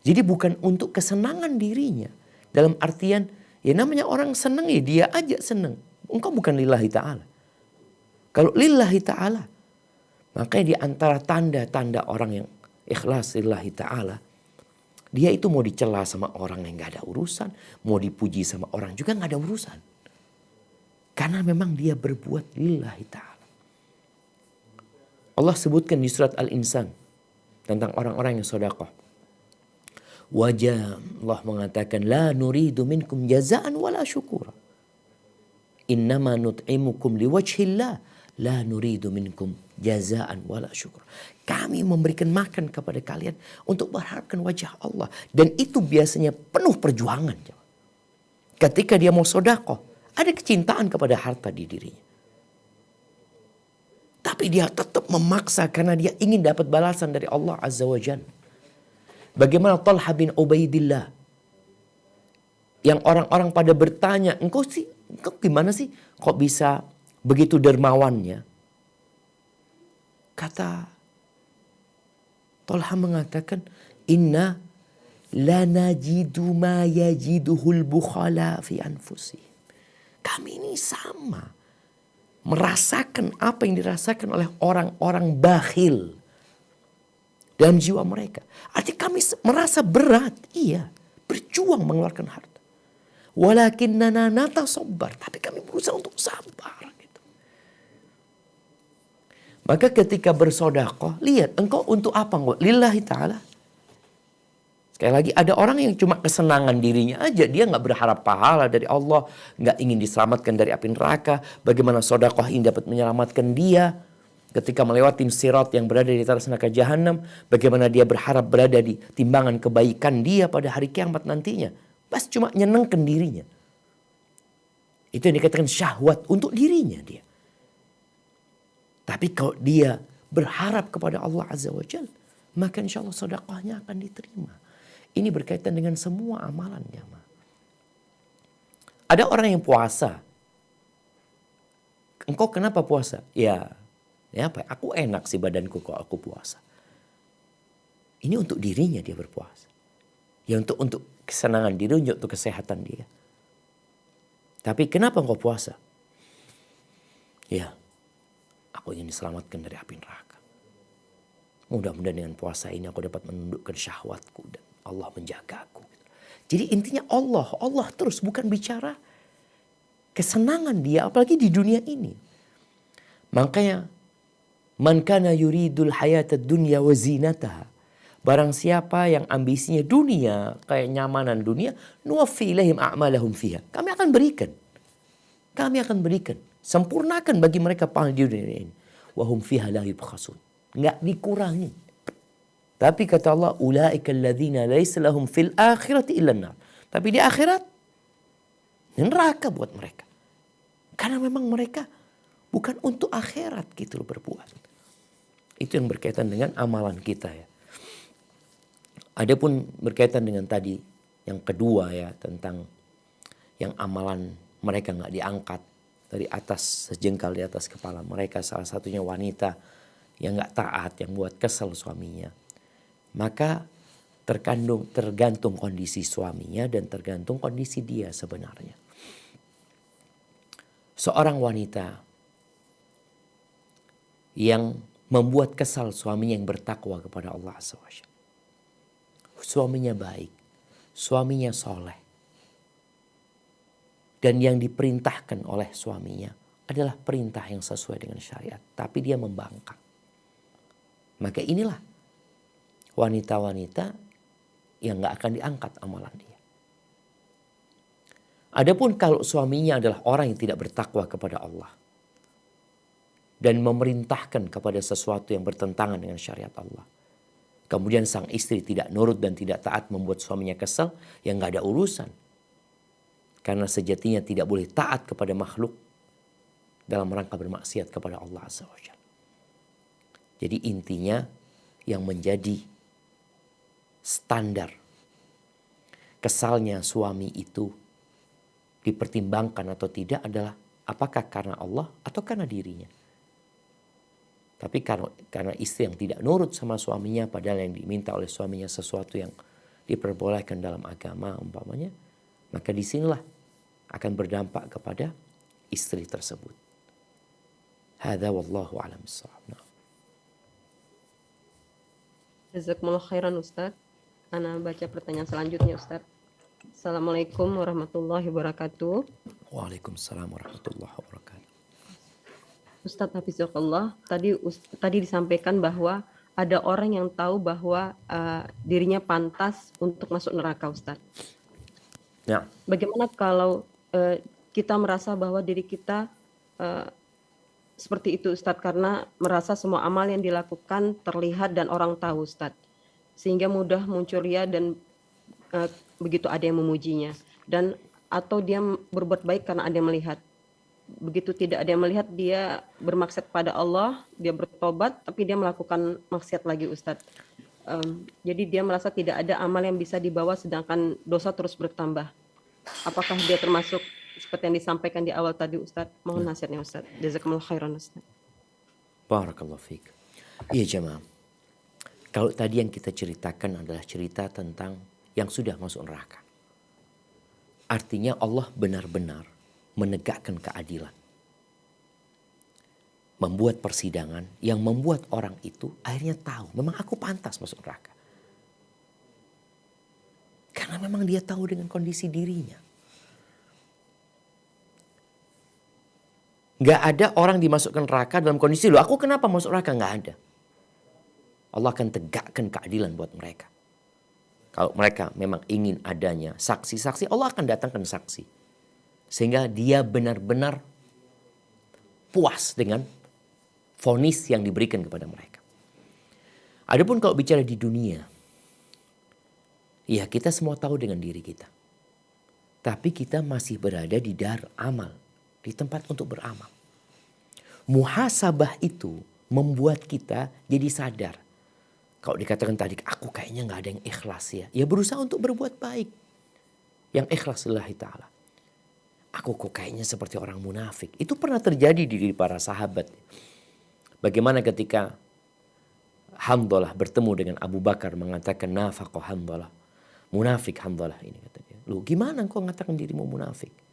Jadi bukan untuk kesenangan dirinya. Dalam artian, ya namanya orang senang ya dia aja senang. Engkau bukan lillahi ta'ala. Kalau lillahi ta'ala, makanya di antara tanda-tanda orang yang ikhlas lillahi ta'ala, dia itu mau dicela sama orang yang gak ada urusan, mau dipuji sama orang juga gak ada urusan. Karena memang dia berbuat lillahi ta'ala. Allah sebutkan di surat Al-Insan tentang orang-orang yang sedekah. Wajah Allah mengatakan, La nuridu minkum jazaan wala syukura. Innama nut'imukum liwajhillah. La nuridu minkum jazaan wala syukur. Kami memberikan makan kepada kalian untuk berharapkan wajah Allah. Dan itu biasanya penuh perjuangan. Ketika dia mau sedekah, ada kecintaan kepada harta di dirinya. Tapi dia tetap memaksa karena dia ingin dapat balasan dari Allah Azza wa Jalla. Bagaimana Talha bin Ubaidillah. Yang orang-orang pada bertanya, engkau gimana sih kok bisa begitu dermawannya? Kata Talha mengatakan, Inna la najidu ma yajiduhul bukhala fi anfusih. Kami ini sama. Merasakan apa yang dirasakan oleh orang-orang bakhil dalam jiwa mereka. Artinya kami merasa berat. Iya. Berjuang mengeluarkan harta. Walakinnana natasobbar. Tapi kami berusaha untuk sabar. Gitu. Maka ketika bersodakoh, lihat engkau untuk apa? Lillahi ta'ala. Sekali lagi ada orang yang cuma kesenangan dirinya aja. Dia gak berharap pahala dari Allah. Gak ingin diselamatkan dari api neraka. Bagaimana sodakoh ini dapat menyelamatkan dia. Ketika melewati sirat yang berada di atas neraka jahanam. Bagaimana dia berharap berada di timbangan kebaikan dia pada hari kiamat nantinya. Pas cuma nyenengkan dirinya. Itu yang dikatakan syahwat untuk dirinya dia. Tapi kalau dia berharap kepada Allah Azza wa Jal. Maka insya Allah sodakohnya akan diterima. Ini berkaitan dengan semua amalan jamaah. Ada orang yang puasa. Engkau kenapa puasa? Ya apa? Aku enak sih badanku kalau aku puasa. Ini untuk dirinya dia berpuasa. Ya untuk kesenangan diri, untuk kesehatan dia. Tapi kenapa engkau puasa? Ya, aku ingin diselamatkan dari api neraka. Mudah-mudahan dengan puasa ini aku dapat menundukkan syahwatku dan Allah menjagaku. Jadi intinya Allah terus, bukan bicara kesenangan dia apalagi di dunia ini. Makanya man kana yuridul hayatad dunya wa zinataha. Barang siapa yang ambisinya dunia, kayak nyamanan dunia, nuwaffi ilaihim a'malahum fiha. Kami akan berikan. Sempurnakan bagi mereka pahala di dunia ini. Wa hum fiha la yubkhasun. Enggak dikurangi. Tapi kata Allah, ulaika alladzina laisa lahum fil akhirati illa nar. Tapi di akhirat neraka buat mereka. Karena memang mereka bukan untuk akhirat gitu loh berbuat. Itu yang berkaitan dengan amalan kita ya. Adapun berkaitan dengan tadi yang kedua ya, tentang yang amalan mereka nggak diangkat dari atas, sejengkal di atas kepala mereka, salah satunya wanita yang nggak taat, yang buat kesel suaminya. Maka tergantung kondisi suaminya dan tergantung kondisi dia sebenarnya. Seorang wanita yang membuat kesal suaminya yang bertakwa kepada Allah SWT. Suaminya baik, suaminya soleh. Dan yang diperintahkan oleh suaminya adalah perintah yang sesuai dengan syariat. Tapi dia membangkang. Maka inilah wanita-wanita yang gak akan diangkat amalan dia. Adapun kalau suaminya adalah orang yang tidak bertakwa kepada Allah dan memerintahkan kepada sesuatu yang bertentangan dengan syariat Allah, kemudian sang istri tidak nurut dan tidak taat membuat suaminya kesal, yang gak ada urusan. Karena sejatinya tidak boleh taat kepada makhluk dalam rangka bermaksiat kepada Allah Azza wa Jalla. Jadi intinya yang menjadi standar kesalnya suami itu dipertimbangkan atau tidak adalah apakah karena Allah atau karena dirinya. Tapi karena istri yang tidak nurut sama suaminya, padahal yang diminta oleh suaminya sesuatu yang diperbolehkan dalam agama umpamanya, maka disinilah akan berdampak kepada istri tersebut. Hadza wallahu a'lam bissawab. Jazakumullah khairan Ustaz. Ana baca pertanyaan selanjutnya Ustaz. Assalamualaikum warahmatullahi wabarakatuh. Waalaikumsalam warahmatullahi wabarakatuh. Ustaz Hafizakallah, tadi disampaikan bahwa ada orang yang tahu bahwa dirinya pantas untuk masuk neraka Ustaz. Ya. Bagaimana kalau kita merasa bahwa diri kita seperti itu Ustaz, karena merasa semua amal yang dilakukan terlihat dan orang tahu Ustaz, sehingga mudah muncul ria dan begitu ada yang memujinya, dan atau dia berbuat baik karena ada yang melihat. Begitu tidak ada yang melihat, dia bermaksud pada Allah, dia bertobat, tapi dia melakukan maksiat lagi Ustaz. Jadi dia merasa tidak ada amal yang bisa dibawa sedangkan dosa terus bertambah. Apakah dia termasuk seperti yang disampaikan di awal tadi Ustaz? Mohon nasihatnya Ustaz. Jazakumullah khairan Ustaz. Barakallahu fiik. Iya jemaah. Kalau tadi yang kita ceritakan adalah cerita tentang yang sudah masuk neraka. Artinya Allah benar-benar menegakkan keadilan. Membuat persidangan yang membuat orang itu akhirnya tahu, memang aku pantas masuk neraka. Karena memang dia tahu dengan kondisi dirinya. Gak ada orang dimasukkan neraka dalam kondisi, loh aku kenapa masuk neraka? Gak ada. Allah akan tegakkan keadilan buat mereka. Kalau mereka memang ingin adanya saksi-saksi, Allah akan datangkan saksi. Sehingga dia benar-benar puas dengan vonis yang diberikan kepada mereka. Adapun kalau bicara di dunia, ya kita semua tahu dengan diri kita. Tapi kita masih berada di dar amal, di tempat untuk beramal. Muhasabah itu membuat kita jadi sadar. Kalau dikatakan tadi, aku kayaknya gak ada yang ikhlas ya. Ya berusaha untuk berbuat baik. Yang ikhlas lillahi ta'ala. Aku kok kayaknya seperti orang munafik. Itu pernah terjadi di diri para sahabat. Bagaimana ketika Hamdalah bertemu dengan Abu Bakar mengatakan nafaqo Hamdalah. Munafik Hamdalah ini kata dia. Lu gimana kau mengatakan dirimu munafik?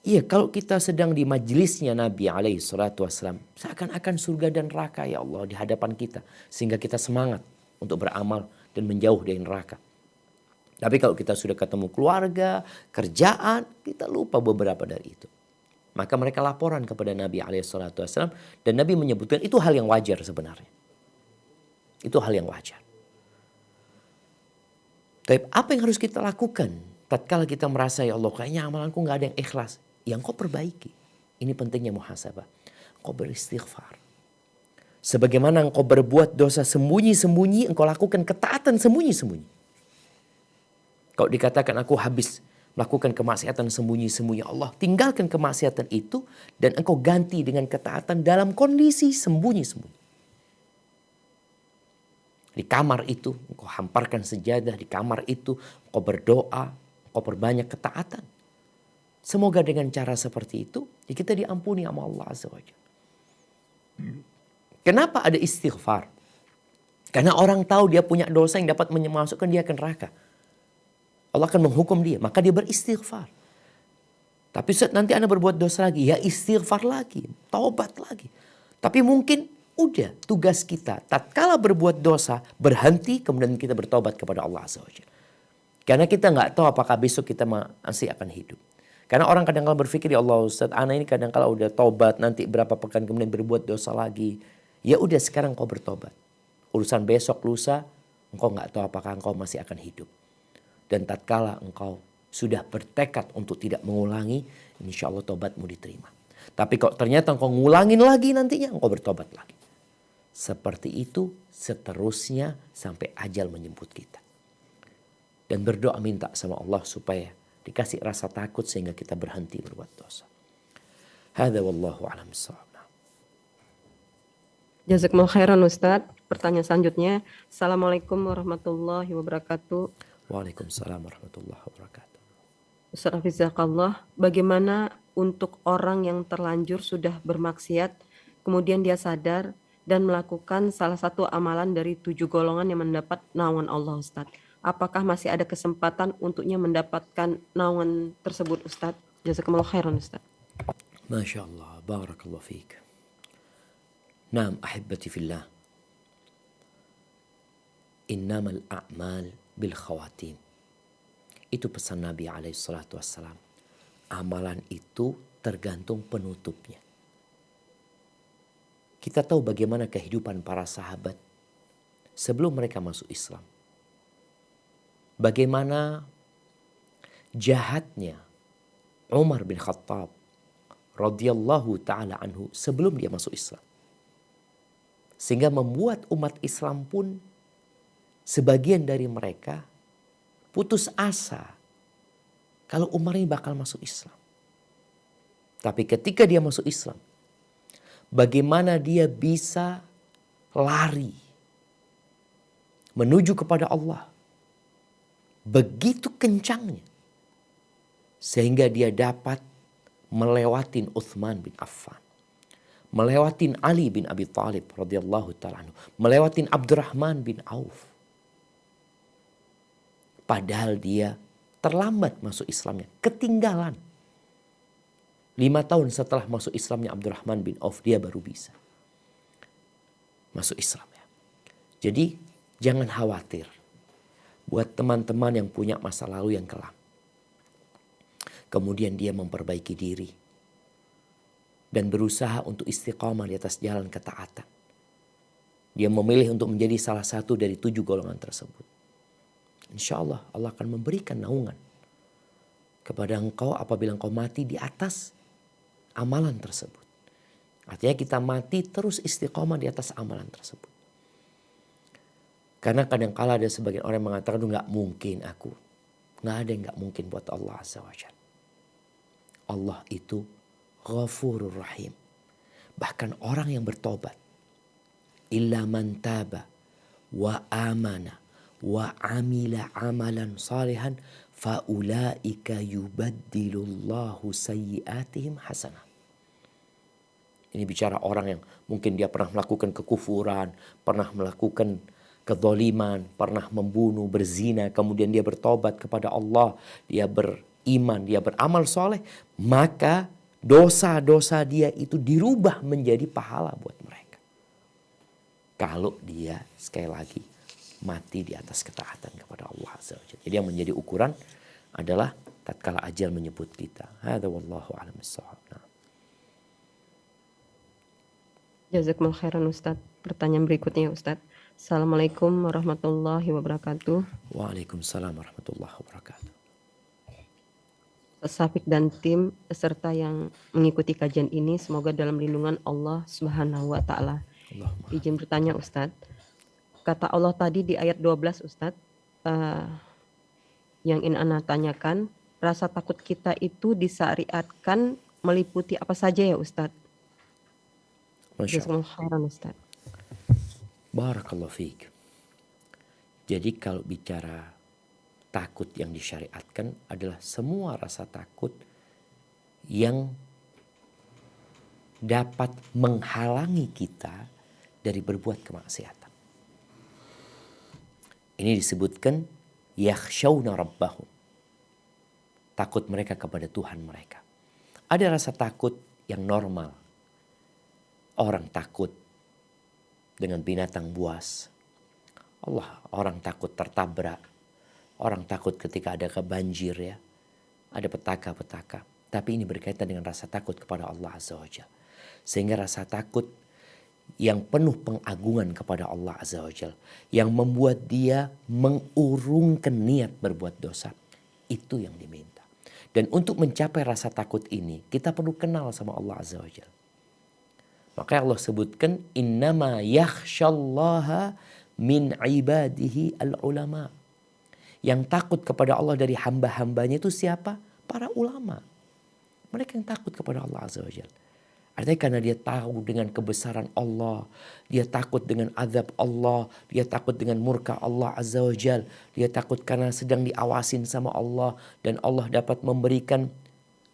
Iya, kalau kita sedang di majelisnya Nabi alaihi salatu wassalam, seakan-akan surga dan neraka ya Allah di hadapan kita. Sehingga kita semangat untuk beramal dan menjauh dari neraka. Tapi kalau kita sudah ketemu keluarga, kerjaan, kita lupa beberapa dari itu. Maka mereka laporan kepada Nabi alaihi salatu wassalam, dan Nabi menyebutkan itu hal yang wajar sebenarnya. Itu hal yang wajar. Tapi apa yang harus kita lakukan tatkala kita merasa ya Allah kayaknya amalanku gak ada yang ikhlas? Yang kau perbaiki. Ini pentingnya muhasabah. Kau beristighfar. Sebagaimana engkau berbuat dosa sembunyi-sembunyi, engkau lakukan ketaatan sembunyi-sembunyi. Kalau dikatakan aku habis melakukan kemaksiatan sembunyi-sembunyi, Allah tinggalkan kemaksiatan itu dan engkau ganti dengan ketaatan dalam kondisi sembunyi-sembunyi. Di kamar itu engkau hamparkan sejadah, di kamar itu engkau berdoa, engkau perbanyak ketaatan. Semoga dengan cara seperti itu ya kita diampuni sama Allah Azza wa Jalla. Kenapa ada istighfar? Karena orang tahu dia punya dosa yang dapat memasukkan dia ke neraka. Allah akan menghukum dia, maka dia beristighfar. Tapi saat nanti Anda berbuat dosa lagi, ya istighfar lagi, taubat lagi. Tapi mungkin udah tugas kita tatkala berbuat dosa berhenti, kemudian kita bertobat kepada Allah Azza wa Jalla. Karena kita nggak tahu apakah besok kita masih akan hidup. Karena orang kadang-kala berpikir, ya Allah Ustaz, anak ini kadang-kala udah tobat, nanti berapa pekan kemudian berbuat dosa lagi. Ya udah sekarang kau bertobat. Urusan besok lusa, engkau nggak tahu apakah engkau masih akan hidup. Dan tatkala engkau sudah bertekad untuk tidak mengulangi, insya Allah tobatmu diterima. Tapi kalau ternyata engkau ngulangin lagi nantinya, engkau bertobat lagi. Seperti itu seterusnya sampai ajal menjemput kita. Dan berdoa minta sama Allah supaya dikasih rasa takut sehingga kita berhenti berbuat dosa. Hadza wallahu a'lam bissawab. Jazakumullah khairan Ustaz. Pertanyaan selanjutnya. Assalamualaikum warahmatullahi wabarakatuh. Waalaikumsalam warahmatullahi wabarakatuh. Ustaz Hafizakallah, bagaimana untuk orang yang terlanjur sudah bermaksiat, kemudian dia sadar dan melakukan salah satu amalan dari 7 golongan yang mendapat naungan Allah Ustaz? Apakah masih ada kesempatan untuknya mendapatkan naungan tersebut Ustaz? Jazakumullah khairan Ustaz. Masya Allah, barakallahu fiik. Naam ahibati fillah. Innamal a'mal bil khawatim. Itu pesan Nabi alaihi salatu wassalam. Amalan itu tergantung penutupnya. Kita tahu bagaimana kehidupan para sahabat sebelum mereka masuk Islam. Bagaimana jahatnya Umar bin Khattab radhiyallahu ta'ala anhu sebelum dia masuk Islam. Sehingga membuat umat Islam pun sebagian dari mereka putus asa kalau Umar ini bakal masuk Islam. Tapi ketika dia masuk Islam, bagaimana dia bisa lari menuju kepada Allah begitu kencangnya sehingga dia dapat melewatin Uthman bin Affan, melewatin Ali bin Abi Thalib radhiyallahu ta'ala anhu, melewatin Abdurrahman bin Auf. Padahal dia terlambat masuk Islamnya, ketinggalan. 5 tahun setelah masuk Islamnya Abdurrahman bin Auf, dia baru bisa masuk Islam ya. Jadi jangan khawatir buat teman-teman yang punya masa lalu yang kelam. Kemudian dia memperbaiki diri dan berusaha untuk istiqamah di atas jalan ketaatan. Dia memilih untuk menjadi salah satu dari 7 golongan tersebut. Insya Allah, Allah akan memberikan naungan kepada engkau apabila engkau mati di atas amalan tersebut. Artinya kita mati terus istiqomah di atas amalan tersebut. Karena kadang-kala ada sebagian orang yang mengatakan, nggak mungkin aku. Nggak ada yang nggak mungkin buat Allah Azza wa Jalla. Allah itu Ghafurur Rahim. Bahkan orang yang bertobat. Illa man taba wa amana wa amila amalan salihan faulaika yubaddilullahu sayyiatihim hasanah. Ini bicara orang yang mungkin dia pernah melakukan kekufuran, pernah melakukan kezaliman, pernah membunuh, berzina, kemudian dia bertobat kepada Allah, dia beriman, dia beramal soleh, maka dosa-dosa dia itu dirubah menjadi pahala buat mereka. Kalau dia sekali lagi mati di atas ketaatan kepada Allah Azza wa Jalla. Jadi yang menjadi ukuran adalah tatkala ajal menyebut kita. Hadza wallahu a'lam bissawab. Jazakumullah khairan Ustadz. Pertanyaan berikutnya Ustadz. Assalamualaikum warahmatullahi wabarakatuh. Waalaikumsalam warahmatullahi wabarakatuh. Ustadz Syafiq dan tim peserta yang mengikuti kajian ini semoga dalam lindungan Allah Subhanahu wa taala. Izin bertanya Ustadz. Kata Allah tadi di ayat 12 Ustadz, yang ingin Ana tanyakan, rasa takut kita itu disyariatkan meliputi apa saja ya Ustadz? Jazakumullah Ustaz. Barakallahu fiik. Jadi kalau bicara takut yang disyariatkan adalah semua rasa takut yang dapat menghalangi kita dari berbuat kemaksiatan. Ini disebutkan yakhshawna rabbahum. Takut mereka kepada Tuhan mereka. Ada rasa takut yang normal. Orang takut dengan binatang buas. Orang takut tertabrak. Orang takut ketika ada kebanjir ya. Ada petaka-petaka. Tapi ini berkaitan dengan rasa takut kepada Allah Azza wa Jalla. Sehingga rasa takut yang penuh pengagungan kepada Allah Azza wa Jalla. Yang membuat dia mengurungkan niat berbuat dosa. Itu yang diminta. Dan untuk mencapai rasa takut ini, kita perlu kenal sama Allah Azza wa Jalla. Makanya Allah sebutkan innama yakhshallaha min ibadihi al-ulama. Yang takut kepada Allah dari hamba-hambanya itu siapa? Para ulama. Mereka yang takut kepada Allah Azza wa Jalla. Artinya karena dia tahu dengan kebesaran Allah. Dia takut dengan azab Allah. Dia takut dengan murka Allah Azza wa Jalla. Dia takut karena sedang diawasin sama Allah. Dan Allah dapat memberikan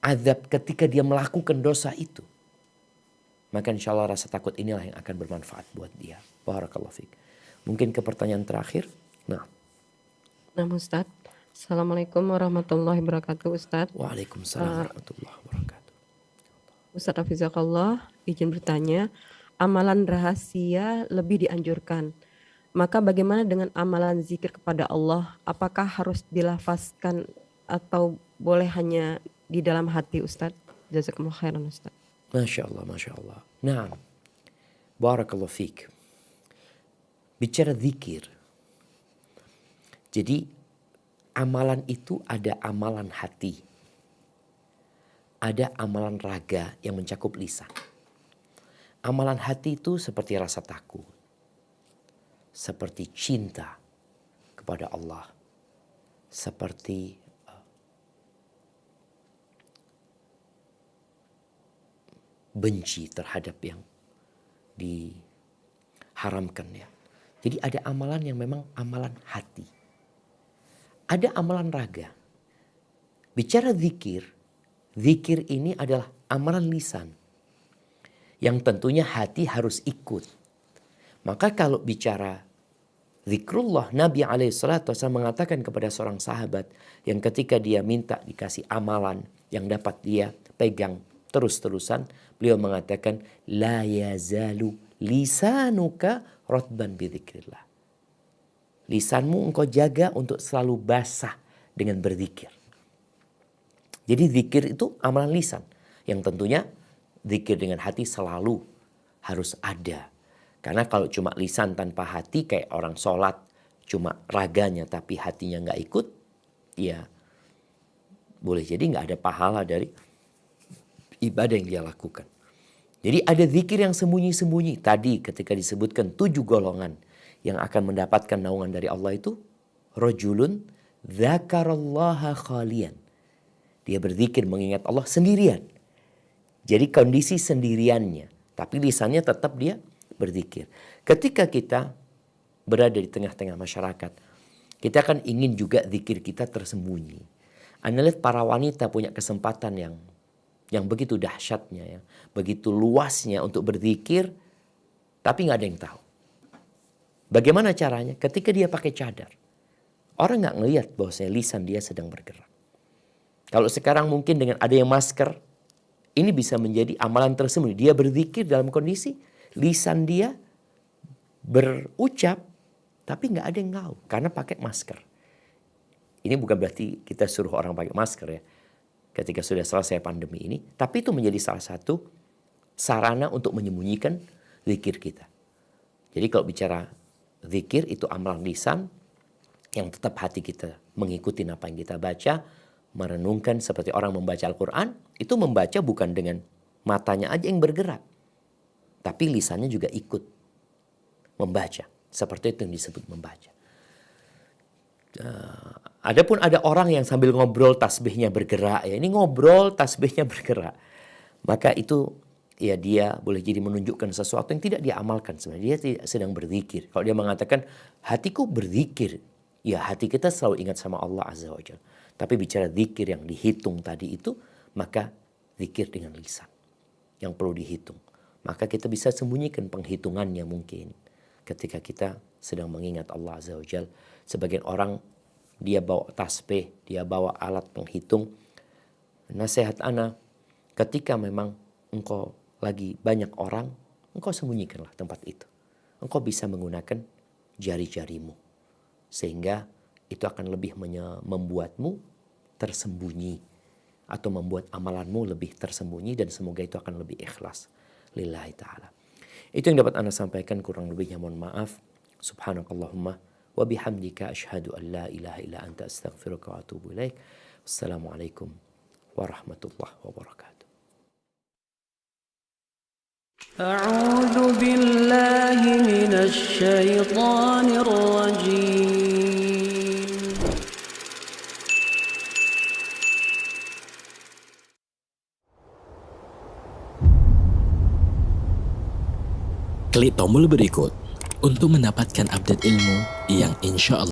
azab ketika dia melakukan dosa itu. Maka insya Allah rasa takut inilah yang akan bermanfaat buat dia. Barakallahu fiik. Mungkin ke pertanyaan terakhir. Nah Ustaz. Assalamualaikum warahmatullahi wabarakatuh Ustaz. Waalaikumsalam warahmatullahi wabarakatuh. Ustaz Hafizakallah, izin bertanya. Amalan rahasia lebih dianjurkan. Maka bagaimana dengan amalan zikir kepada Allah? Apakah harus dilafazkan atau boleh hanya di dalam hati Ustaz? Jazakumullah khairan Ustaz. Masya Allah, Masya Allah. Nah, barakallahu fiik. Bicara zikir. Jadi, amalan itu ada amalan hati. Ada amalan raga yang mencakup lisan. Amalan hati itu seperti rasa takut. Seperti cinta kepada Allah. Seperti benci terhadap yang diharamkan ya. Jadi ada amalan yang memang amalan hati. Ada amalan raga. Bicara zikir, zikir ini adalah amalan lisan. Yang tentunya hati harus ikut. Maka kalau bicara zikrullah, Nabi SAW mengatakan kepada seorang sahabat yang ketika dia minta dikasih amalan yang dapat dia pegang terus-terusan, beliau mengatakan, la yazalu lisanuka rotban bidzikrillah. Lisanmu engkau jaga untuk selalu basah dengan berzikir. Jadi zikir itu amalan lisan. Yang tentunya zikir dengan hati selalu harus ada. Karena kalau cuma lisan tanpa hati, kayak orang sholat cuma raganya tapi hatinya nggak ikut, ya boleh jadi nggak ada pahala dari ibadah yang dia lakukan. Jadi ada zikir yang sembunyi-sembunyi. Tadi ketika disebutkan 7 golongan yang akan mendapatkan naungan dari Allah itu, rajulun dzakarallaha khalian. Dia berzikir mengingat Allah sendirian. Jadi kondisi sendiriannya, tapi lisannya tetap dia berzikir. Ketika kita berada di tengah-tengah masyarakat, kita kan ingin juga zikir kita tersembunyi. Anda lihat para wanita punya kesempatan yang begitu dahsyatnya, ya, begitu luasnya untuk berzikir, tapi nggak ada yang tahu. Bagaimana caranya? Ketika dia pakai cadar, orang nggak ngelihat bahwasanya lisan dia sedang bergerak. Kalau sekarang mungkin dengan adanya masker, ini bisa menjadi amalan tersembunyi. Dia berzikir dalam kondisi lisan dia berucap, tapi nggak ada yang tahu karena pakai masker. Ini bukan berarti kita suruh orang pakai masker ya, ketika sudah selesai pandemi ini. Tapi itu menjadi salah satu sarana untuk menyembunyikan zikir kita. Jadi kalau bicara zikir itu amalan lisan yang tetap hati kita mengikuti apa yang kita baca, merenungkan seperti orang membaca Al-Quran. Itu membaca bukan dengan matanya aja yang bergerak, tapi lisannya juga ikut membaca. Seperti itu yang disebut membaca. Adapun ada orang yang sambil ngobrol tasbihnya bergerak, ya ini ngobrol tasbihnya bergerak, maka itu ya dia boleh jadi menunjukkan sesuatu yang tidak dia amalkan sebenarnya. Dia tidak sedang berzikir. Kalau dia mengatakan hatiku berzikir, ya hati kita selalu ingat sama Allah Azza wa Jalla. Tapi bicara zikir yang dihitung tadi itu, maka zikir dengan lisan yang perlu dihitung. Maka kita bisa sembunyikan penghitungannya mungkin ketika kita sedang mengingat Allah Azza wa Jalla. Sebagian orang dia bawa tasbih, dia bawa alat penghitung. Nasihat ana, ketika memang engkau lagi banyak orang, engkau sembunyikanlah tempat itu. Engkau bisa menggunakan jari-jarimu, sehingga itu akan lebih membuatmu tersembunyi, atau membuat amalanmu lebih tersembunyi, dan semoga itu akan lebih ikhlas lillahi ta'ala. Itu yang dapat Anda sampaikan, kurang lebihnya mohon maaf. Subhanakallahumma wa bihamdika asyhadu an la ilaha illa anta astaghfiruka wa atubu ilaik. Wassalamualaikum warahmatullahi wabarakatuh. أعوذ بالله من الشيطان الرجيم. Klik tombol berikut untuk mendapatkan update ilmu yang insya Allah